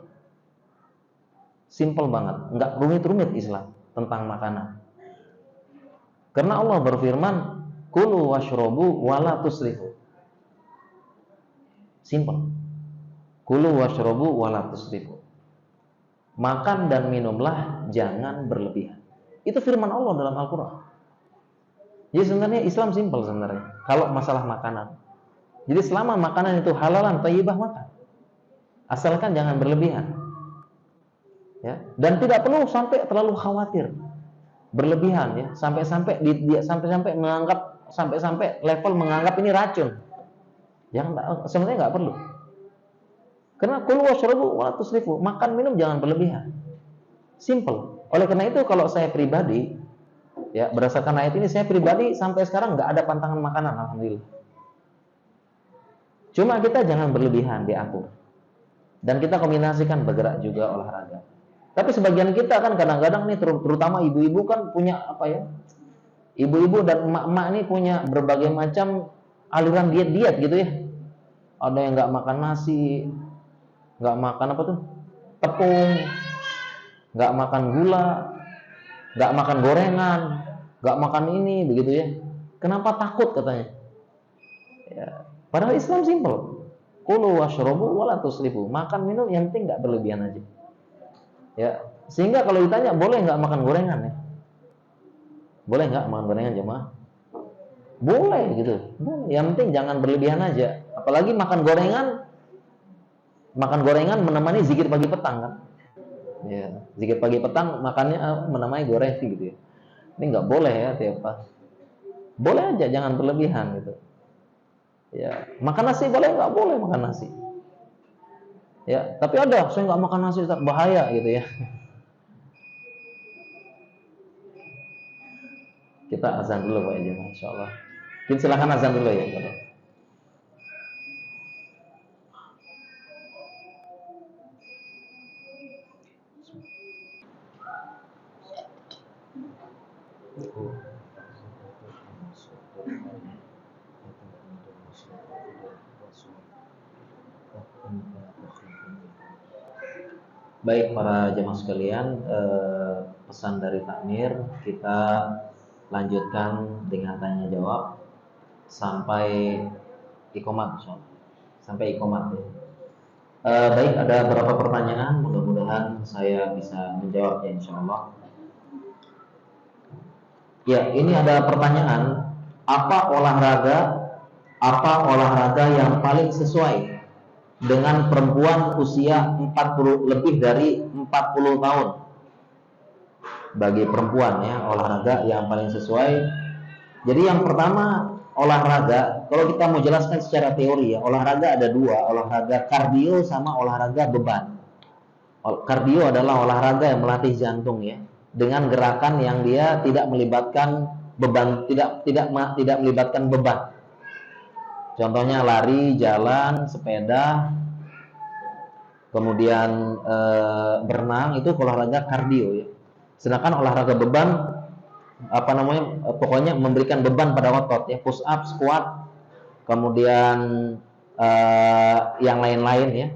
Nggak rumit-rumit Islam tentang makanan. Karena Allah berfirman, kulu washrobu wala tusrifu. Simple. Kulu washrobu wala tusrifu. Makan dan minumlah, jangan berlebihan. Itu firman Allah dalam Al-Quran. Jadi sebenarnya Islam simple sebenarnya kalau masalah makanan. Jadi selama makanan itu halalan, thayyibah, makan. Asalkan jangan berlebihan. Ya, dan tidak perlu sampai terlalu khawatir berlebihan ya, sampai level menganggap ini racun. Sebenarnya nggak perlu. Karena kulu washrabu wala tusrifu, makan minum jangan berlebihan. Simple. Oleh karena itu kalau saya pribadi, ya, berdasarkan ayat ini, saya pribadi sampai sekarang nggak ada pantangan makanan, alhamdulillah. Cuma kita jangan berlebihan, diatur. Dan kita kombinasikan bergerak juga olahraga. Tapi sebagian kita kan kadang-kadang nih, terutama ibu-ibu kan punya apa ya? Ibu-ibu dan emak-emak ini punya berbagai macam aliran diet-diet gitu ya. Ada yang nggak makan nasi, nggak makan tepung, nggak makan gula, nggak makan gorengan, nggak makan ini, begitu ya. Kenapa takut katanya? Ya, padahal Islam simple. Kulu washrobu wala tusrifu. Makan minum yang penting nggak berlebihan aja. Ya, sehingga kalau ditanya boleh nggak makan gorengan ya? Boleh nggak makan gorengan jemaah? Boleh gitu. Boleh. Yang penting jangan berlebihan aja. Apalagi makan gorengan menemani zikir pagi petang kan? Ya, zikir pagi petang makannya menemani goreng gitu ya. Ini nggak boleh ya tiap pas. Boleh aja, jangan berlebihan gitu. Ya, makan nasi boleh nggak? Boleh makan nasi. Ya, tapi ada saya nggak makan nasi, bahaya gitu ya. Kita azan dulu Pak ya, insyaallah. Kita silakan azan dulu ya. Baik para jemaah sekalian, pesan dari takmir kita lanjutkan dengan tanya jawab sampai iqomat, sampai iqomat ya. Baik, ada beberapa pertanyaan, mudah-mudahan saya bisa menjawabnya insyaallah. Ya, ini ada pertanyaan, apa olahraga yang paling sesuai dengan perempuan usia 40 lebih dari 40 tahun? Bagi perempuan ya, olahraga yang paling sesuai. Jadi yang pertama, olahraga, kalau kita mau jelaskan secara teori ya, olahraga ada dua, olahraga kardio sama olahraga beban. Kardio adalah olahraga yang melatih jantung ya, dengan gerakan yang dia tidak melibatkan beban, tidak melibatkan beban. Contohnya lari, jalan, sepeda, kemudian berenang, itu olahraga kardio ya. Sedangkan olahraga beban pokoknya memberikan beban pada otot ya, push up, squat, kemudian yang lain-lain ya,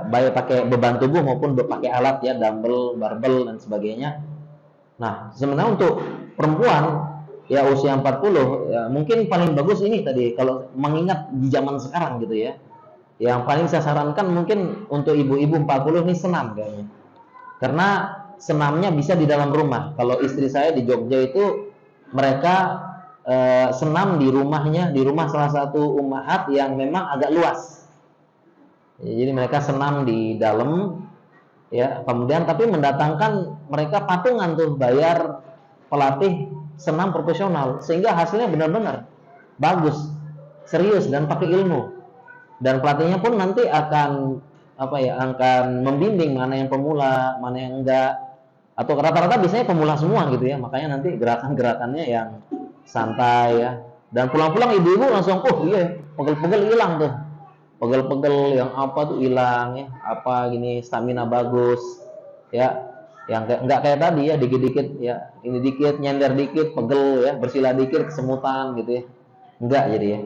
baik pakai beban tubuh maupun pakai alat ya, dumbbell, barbel dan sebagainya. Nah, sebenarnya untuk perempuan ya usia 40 ya, mungkin paling bagus ini tadi kalau mengingat di zaman sekarang gitu ya. Yang paling saya sarankan mungkin untuk ibu-ibu 40 ini senam kayaknya. Karena senamnya bisa di dalam rumah. Kalau istri saya di Jogja itu mereka senam di rumahnya, di rumah salah satu ummahat yang memang agak luas. Jadi mereka senam di dalam ya, kemudian tapi mendatangkan mereka patungan tuh bayar pelatih senam profesional sehingga hasilnya benar-benar bagus, serius dan pakai ilmu. Dan pelatihnya pun nanti akan akan membimbing mana yang pemula, mana yang enggak. Atau rata-rata biasanya pemula semua gitu ya, makanya nanti gerakan-gerakannya yang santai ya. Dan pulang-pulang ibu-ibu langsung, iya, pegel-pegel hilang tuh. Pegel-pegel yang apa tuh hilang ya, apa gini, stamina bagus ya. Yang enggak kayak tadi ya, dikit-dikit ya, ini dikit, nyender dikit, pegel ya, bersila dikit, kesemutan gitu ya. Enggak jadi ya.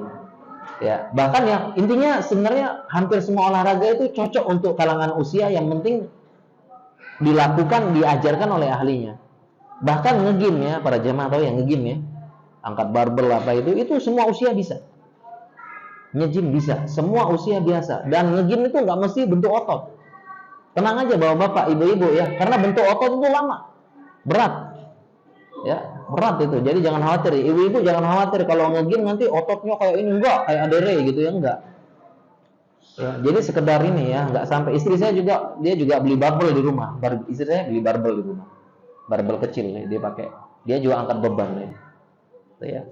Ya, bahkan ya intinya sebenarnya hampir semua olahraga itu cocok untuk kalangan usia, yang penting dilakukan, diajarkan oleh ahlinya. Bahkan nge-gym ya, para jemaah tahu yang nge-gym ya, angkat barbel apa itu semua usia bisa. Nge-gym bisa, semua usia biasa. Dan nge-gym itu nggak mesti bentuk otot. Tenang aja bapak-bapak, ibu-ibu ya, karena bentuk otot itu lama, berat. Ya, berat itu. Jadi jangan khawatir, ibu-ibu jangan khawatir kalau nge-gym nanti ototnya kayak ini, enggak, kayak adere gitu ya, enggak. Ya, jadi sekedar ini ya, nggak sampai. Istri saya juga, dia juga beli barbel di rumah. Istri saya beli barbel di rumah, barbel kecil ya, dia pakai. Dia juga angkat beban ya. Gitu ya.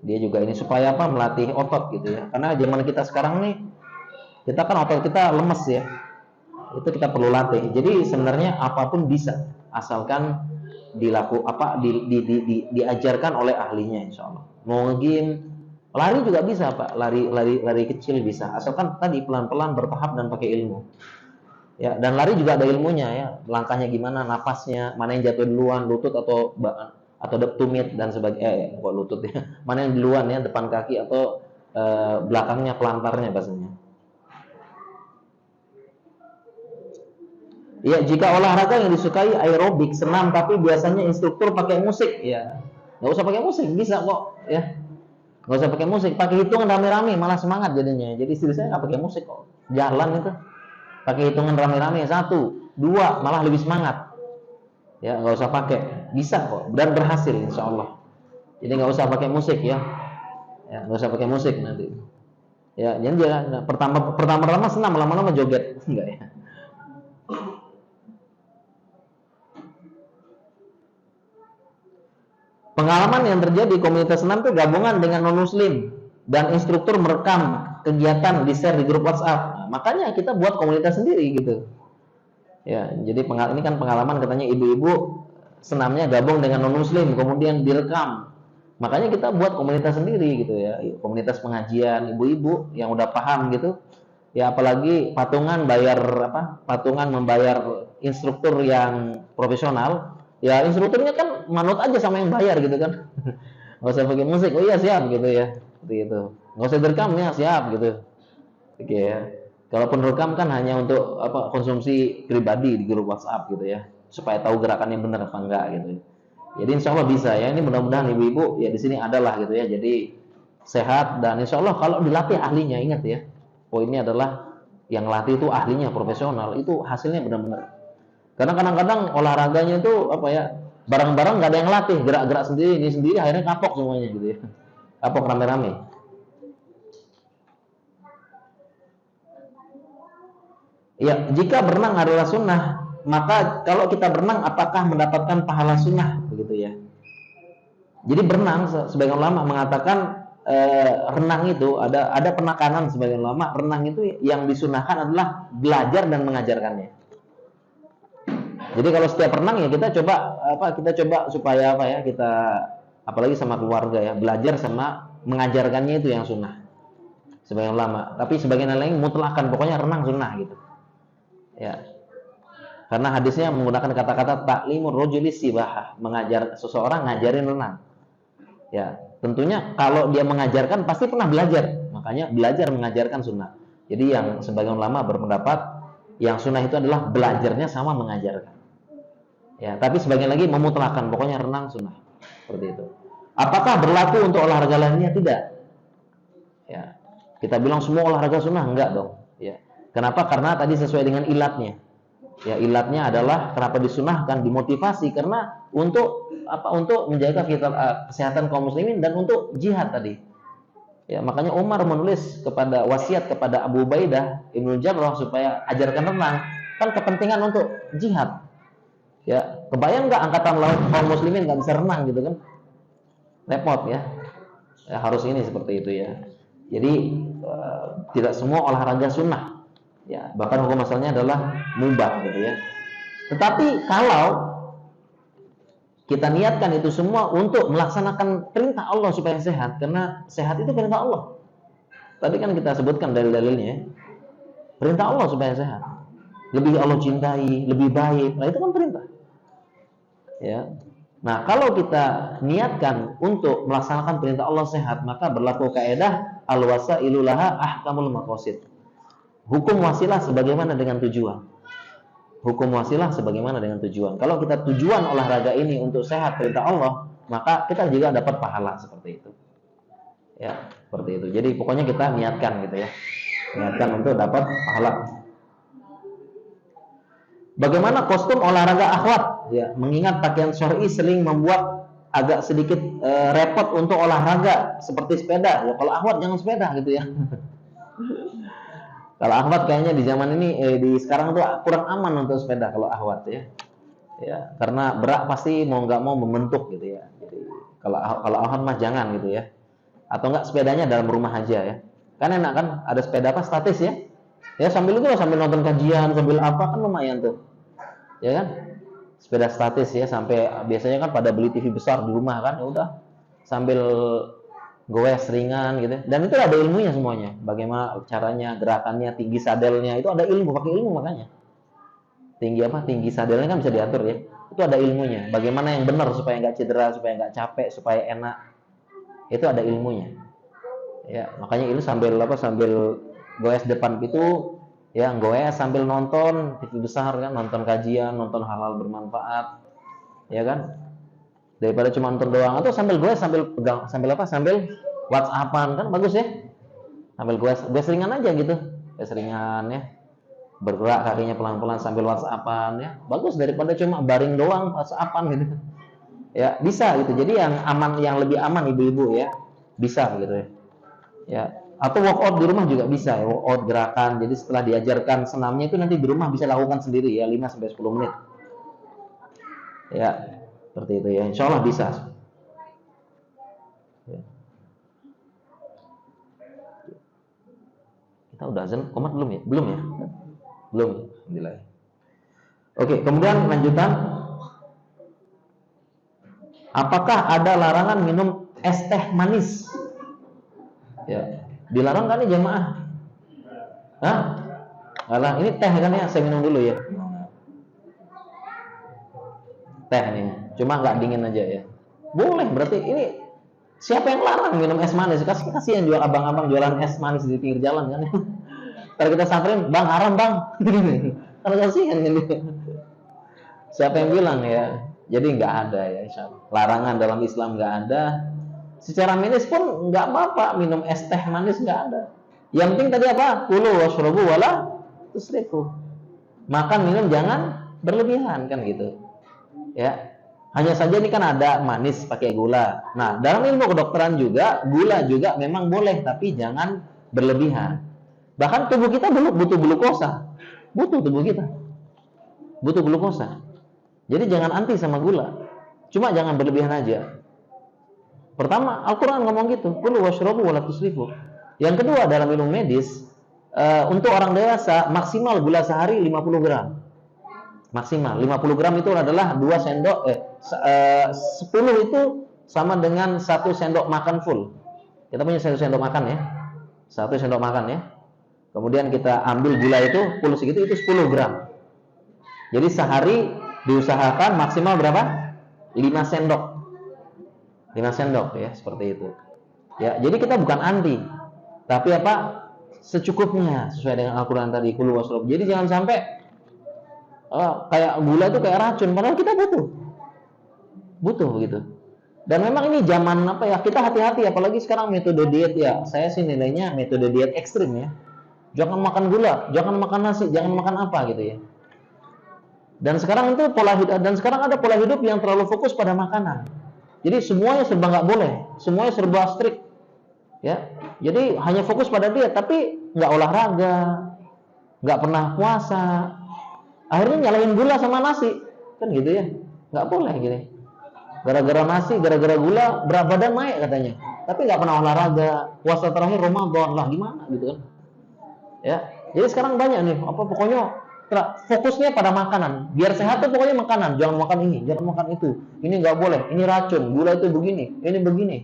Dia juga ini supaya apa? Melatih otot gitu ya. Karena zaman kita sekarang nih, kita kan otot kita lemes ya. Itu kita perlu latih. Jadi sebenarnya apapun bisa, asalkan diajarkan oleh ahlinya, insya Allah. Mau nge-gym, lari juga bisa pak, lari kecil bisa, asalkan tadi pelan-pelan, bertahap dan pakai ilmu. Ya, dan lari juga ada ilmunya ya, langkahnya gimana, napasnya, mana yang jatuh duluan, lutut atau tumit dan sebagainya, kok lutut ya, mana yang duluan ya, depan kaki atau belakangnya, pelantarnya bahasanya. Ya, jika olahraga yang disukai aerobik, senam, tapi biasanya instruktur pakai musik, ya nggak usah pakai musik, bisa kok, ya nggak usah pakai musik, pakai hitungan rame-rame malah semangat jadinya. Jadi istri saya nggak pakai musik kok, jalan itu pakai hitungan rame-rame, 1, 2 malah lebih semangat. Ya nggak usah pakai, bisa kok dan berhasil insya Allah. Jadi nggak usah pakai musik ya, nggak usah pakai musik nanti. Ya, jadi pertama senam, lama-lama joget, enggak ya. Pengalaman yang terjadi di komunitas senam itu gabungan dengan non-muslim dan instruktur merekam kegiatan di-share di grup WhatsApp. Nah, makanya kita buat komunitas sendiri gitu. Ya, jadi ini kan pengalaman katanya ibu-ibu senamnya gabung dengan non-muslim kemudian direkam. Makanya kita buat komunitas sendiri gitu ya, komunitas pengajian ibu-ibu yang udah paham gitu. Ya apalagi patungan membayar instruktur yang profesional. Ya instrukturnya kan manut aja sama yang bayar gitu kan. Nggak usah pakai musik, oh iya siap gitu ya, seperti itu. Nggak usah direkam ya, siap gitu. Oke ya. Kalaupun rekam kan hanya untuk konsumsi pribadi di grup WhatsApp gitu ya, supaya tahu gerakannya benar apa enggak gitu. Jadi insya Allah bisa ya. Ini mudah-mudahan ibu-ibu ya di sini adalah gitu ya. Jadi sehat dan insya Allah kalau dilatih ahlinya, ingat ya. Poinnya adalah yang latih itu ahlinya profesional, itu hasilnya benar-benar. Karena kadang-kadang olahraganya itu bareng-bareng nggak ada yang latih, gerak-gerak sendiri, ini sendiri, akhirnya kapok semuanya gitu ya, kapok rame-rame. Ya, jika berenang adalah sunnah, maka kalau kita berenang apakah mendapatkan pahala sunnah begitu ya? Jadi berenang, sebagian ulama mengatakan renang itu ada penekanan, sebagian ulama renang itu yang disunahkan adalah belajar dan mengajarkannya. Jadi kalau setiap renang ya kita coba supaya apa ya, kita apalagi sama keluarga ya, belajar sama mengajarkannya itu yang sunnah. Sebagian ulama, tapi sebagian lain mutlakan, pokoknya renang sunnah gitu. Ya. Karena hadisnya menggunakan kata-kata taklimur rajuli sibahah, mengajar seseorang ngajarin renang. Ya, tentunya kalau dia mengajarkan pasti pernah belajar. Makanya belajar mengajarkan sunnah. Jadi yang sebagian ulama berpendapat yang sunnah itu adalah belajarnya sama mengajarkan. Ya, tapi sebagian lagi memutlakan, pokoknya renang sunnah. Seperti itu. Apakah berlaku untuk olahraga lainnya? Tidak. Ya. Kita bilang semua olahraga sunnah, enggak dong. Ya. Kenapa? Karena tadi sesuai dengan ilatnya. Ya, ilatnya adalah kenapa disunahkan, dimotivasi karena untuk apa? Untuk menjaga kesehatan kaum muslimin dan untuk jihad tadi. Ya, makanya Umar menulis wasiat kepada Abu Ubaidah Ibnu Jarrah supaya ajarkan renang, kan kepentingan untuk jihad. Ya, kebayang nggak angkatan laut kaum muslimin nggak bisa renang gitu kan? Repot ya. Ya harus ini seperti itu ya. Jadi tidak semua olahraga sunnah. Ya, bahkan hukum asalnya adalah mubah gitu ya. Tetapi kalau kita niatkan itu semua untuk melaksanakan perintah Allah supaya sehat, karena sehat itu perintah Allah. Tadi kan kita sebutkan dalil-dalilnya, perintah Allah supaya sehat. Lebih Allah cintai, lebih baik. Nah, itu kan perintah. Ya. Nah, kalau kita niatkan untuk melaksanakan perintah Allah sehat, maka berlaku kaidah al-wasailu laha ahkamul maqasid. Hukum wasilah sebagaimana dengan tujuan. Hukum wasilah sebagaimana dengan tujuan. Kalau kita tujuan olahraga ini untuk sehat perintah Allah, maka kita juga dapat pahala seperti itu. Ya, seperti itu. Jadi pokoknya kita niatkan gitu ya. Niatkan untuk dapat pahala. Bagaimana kostum olahraga akhwat? Ya, mengingat pakaian syar'i sering membuat agak sedikit repot untuk olahraga seperti sepeda. Ya, kalau akhwat jangan sepeda gitu ya. Kalau akhwat kayaknya di zaman ini di sekarang tuh kurang aman untuk sepeda kalau akhwat ya. Ya, karena berat pasti mau nggak mau membentuk gitu ya. Jadi kalau akhwat mah jangan gitu ya. Atau enggak sepedanya dalam rumah aja ya. Kan enak kan ada sepeda apa statis ya. Ya sambil itu sambil nonton kajian, sambil apa kan lumayan tuh. Ya kan? Sepeda statis ya, sampai biasanya kan pada beli TV besar di rumah kan, ya udah sambil goes ringan gitu. Dan itu ada ilmunya semuanya. Bagaimana caranya, gerakannya, tinggi sadelnya, itu ada ilmu, pakai ilmu makanya. Tinggi sadelnya kan bisa diatur ya. Itu ada ilmunya. Bagaimana yang benar supaya nggak cedera, supaya nggak capek, supaya enak. Itu ada ilmunya. Ya, makanya itu sambil goes depan itu ya, goes sambil nonton TV besar kan, nonton kajian, nonton hal-hal bermanfaat. Ya kan? Daripada cuma nonton doang, atau sambil goes sambil pegang sambil WhatsAppan kan bagus ya. Sambil goes ringan aja gitu. Goes ringan ya. Bergerak kakinya pelan-pelan sambil WhatsAppan ya. Bagus daripada cuma baring doang WhatsAppan gitu. Ya, bisa gitu. Jadi yang lebih aman ibu-ibu ya. Bisa gitu ya. Ya, atau workout di rumah juga bisa ya, workout gerakan. Jadi setelah diajarkan senamnya itu nanti di rumah bisa lakukan sendiri ya, 5-10 menit. Ya, seperti itu ya. Insya Allah bisa. Ya. Kita udah azan, komat belum ya? Belum ya? Belum. Alhamdulillah. Oke, kemudian lanjutan. Apakah ada larangan minum es teh manis? Ya, dilarang kan nih jamaah? Hah? Alah, ini teh kan ya, saya minum dulu ya. Teh nih, cuma nggak dingin aja ya. Boleh, berarti ini siapa yang larang minum es manis? Kasihan jual abang-abang jualan es manis di pinggir jalan kan. Kalau kita samperin, bang haram bang. Kalau kasihan ini. Siapa yang bilang ya? Jadi nggak ada ya, insyaallah. Larangan dalam Islam nggak ada. Secara medis pun nggak apa-apa minum es teh manis, nggak ada. Yang penting tadi apa? Kulu washrabu wala tusrifu. Makan minum jangan berlebihan kan gitu. Ya. Hanya saja ini kan ada manis pakai gula. Nah, dalam ilmu kedokteran juga gula juga memang boleh tapi jangan berlebihan. Bahkan tubuh kita butuh glukosa. Butuh tubuh kita. Butuh glukosa. Jadi jangan anti sama gula. Cuma jangan berlebihan aja. Pertama, Al-Quran ngomong gitu, kulu washrabu wala tusrifu. Yang kedua, dalam ilmu medis, untuk orang dewasa maksimal gula sehari 50 gram. Maksimal 50 gram itu adalah 2 sendok 10 itu sama dengan 1 sendok makan full. Kita punya 1 sendok makan ya. 1 sendok makan ya. Kemudian kita ambil gula itu full segitu, itu 10 gram. Jadi sehari diusahakan maksimal berapa? 5 sendok. 5 sendok ya, seperti itu. Ya, jadi kita bukan anti. Tapi apa? Secukupnya sesuai dengan Al-Qur'an tadi, kulu wasrob. Jadi jangan sampai kayak gula itu kayak racun, padahal kita butuh begitu. Dan memang ini zaman apa ya, kita hati-hati, apalagi sekarang metode diet ya, saya sih nilainya metode diet ekstrim ya. Jangan makan gula, jangan makan nasi, jangan makan apa gitu ya. Dan sekarang itu ada pola hidup yang terlalu fokus pada makanan. Jadi semuanya serba nggak boleh, semuanya serba strict ya. Jadi hanya fokus pada diet, tapi nggak olahraga, nggak pernah puasa. Akhirnya nyalahin gula sama nasi, kan gitu ya. Nggak boleh gitu. Gara-gara nasi, gara-gara gula, berat badan naik katanya. Tapi nggak pernah olahraga. Puasa terakhir Ramadan lah, gimana gitu kan? Ya. Jadi sekarang banyak nih, pokoknya fokusnya pada makanan. Biar sehat tuh pokoknya makanan. Jangan makan ini, jangan makan itu. Ini nggak boleh. Ini racun. Gula itu begini. Ini begini.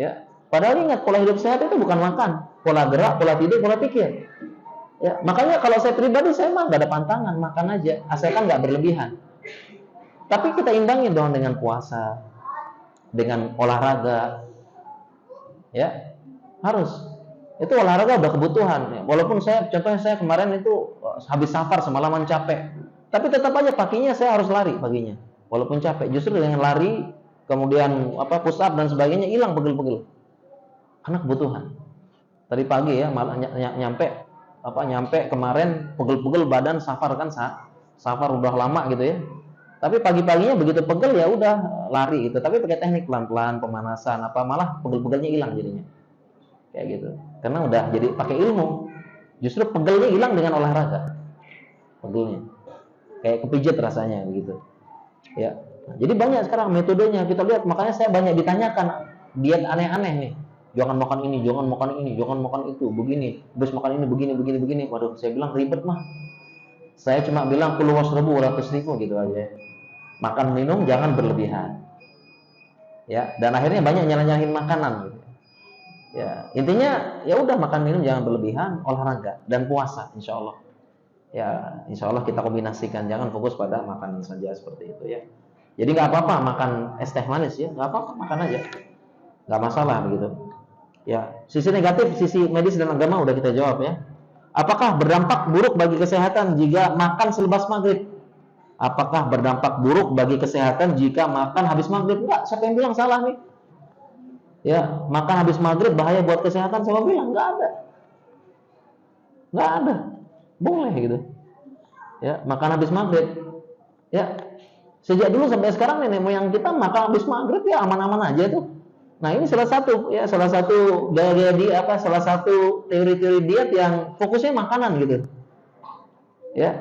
Ya. Padahal ingat, pola hidup sehat itu bukan makan, pola gerak, pola tidur, pola pikir. Ya. Makanya kalau saya pribadi, saya mah nggak ada pantangan, makan aja, asalkan nggak berlebihan. Tapi kita imbangin dong dengan puasa, dengan olahraga. Ya, harus. Itu olahraga udah kebutuhan. Walaupun contohnya saya kemarin itu habis safar semalaman capek, tapi tetap aja paginya saya harus lari paginya, walaupun capek. Justru dengan lari, kemudian push up dan sebagainya, hilang pegel-pegel. Karena kebutuhan. Tadi pagi ya, malah nyampe kemarin pegel-pegel badan, safar kan, safar udah lama gitu ya. Tapi pagi-paginya begitu pegel ya udah lari gitu. Tapi pakai teknik pelan-pelan, pemanasan, malah pegel-pegelnya hilang jadinya. Kayak gitu. Karena udah jadi pakai ilmu. Justru pegelnya hilang dengan olahraga. Pegelnya. Kayak kepijat rasanya begitu. Ya. Jadi banyak sekarang metodenya, kita lihat, makanya saya banyak ditanyakan diet aneh-aneh nih. Jangan makan ini, jangan makan ini, jangan makan itu, begini. Terus makan ini begini. Waduh, saya bilang ribet mah. Saya cuma bilang kulu wasrabu wala tusrifu gitu aja. Makan minum jangan berlebihan. Ya, dan akhirnya banyak nyala-nyalahin makanan gitu. Ya, intinya ya udah, makan minum jangan berlebihan, olahraga dan puasa, insya Allah. Ya, insya Allah kita kombinasikan, jangan fokus pada makanan saja seperti itu ya. Jadi nggak apa-apa makan es teh manis ya, nggak apa-apa, makan aja, nggak masalah begitu. Ya, sisi negatif, sisi medis dan agama udah kita jawab ya. Apakah berdampak buruk bagi kesehatan jika makan selepas maghrib? Apakah berdampak buruk bagi kesehatan jika makan habis maghrib? Enggak, siapa yang bilang salah nih? Ya, makan habis maghrib bahaya buat kesehatan, siapa bilang? Nggak ada, boleh gitu. Ya, makan habis maghrib. Ya, sejak dulu sampai sekarang nenek moyang kita makan habis maghrib ya aman-aman aja tuh. Nah, ini salah satu gaya-gaya diet, salah satu teori-teori diet yang fokusnya makanan gitu. Ya.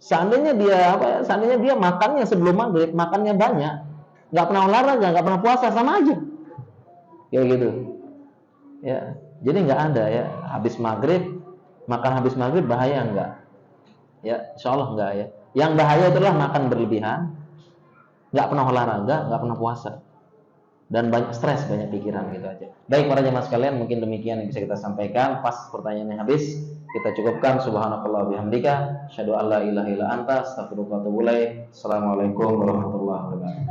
Seandainya dia makannya sebelum maghrib, makannya banyak, nggak pernah olahraga, nggak pernah puasa, sama aja. Kayak gitu. Ya. Jadi nggak ada ya, makan habis maghrib bahaya enggak? Ya, insya Allah enggak ya. Yang bahaya itulah makan berlebihan, nggak pernah olahraga, nggak pernah puasa, dan banyak stres, banyak pikiran gitu aja. Baik para jemaah sekalian, mungkin demikian yang bisa kita sampaikan. Pas pertanyaannya habis, kita cukupkan. Subhanakallah bihamdika, asyhadu an la ilaha illa anta, astaghfiruka wa atubu ilaik. Assalamualaikum warahmatullahi wabarakatuh.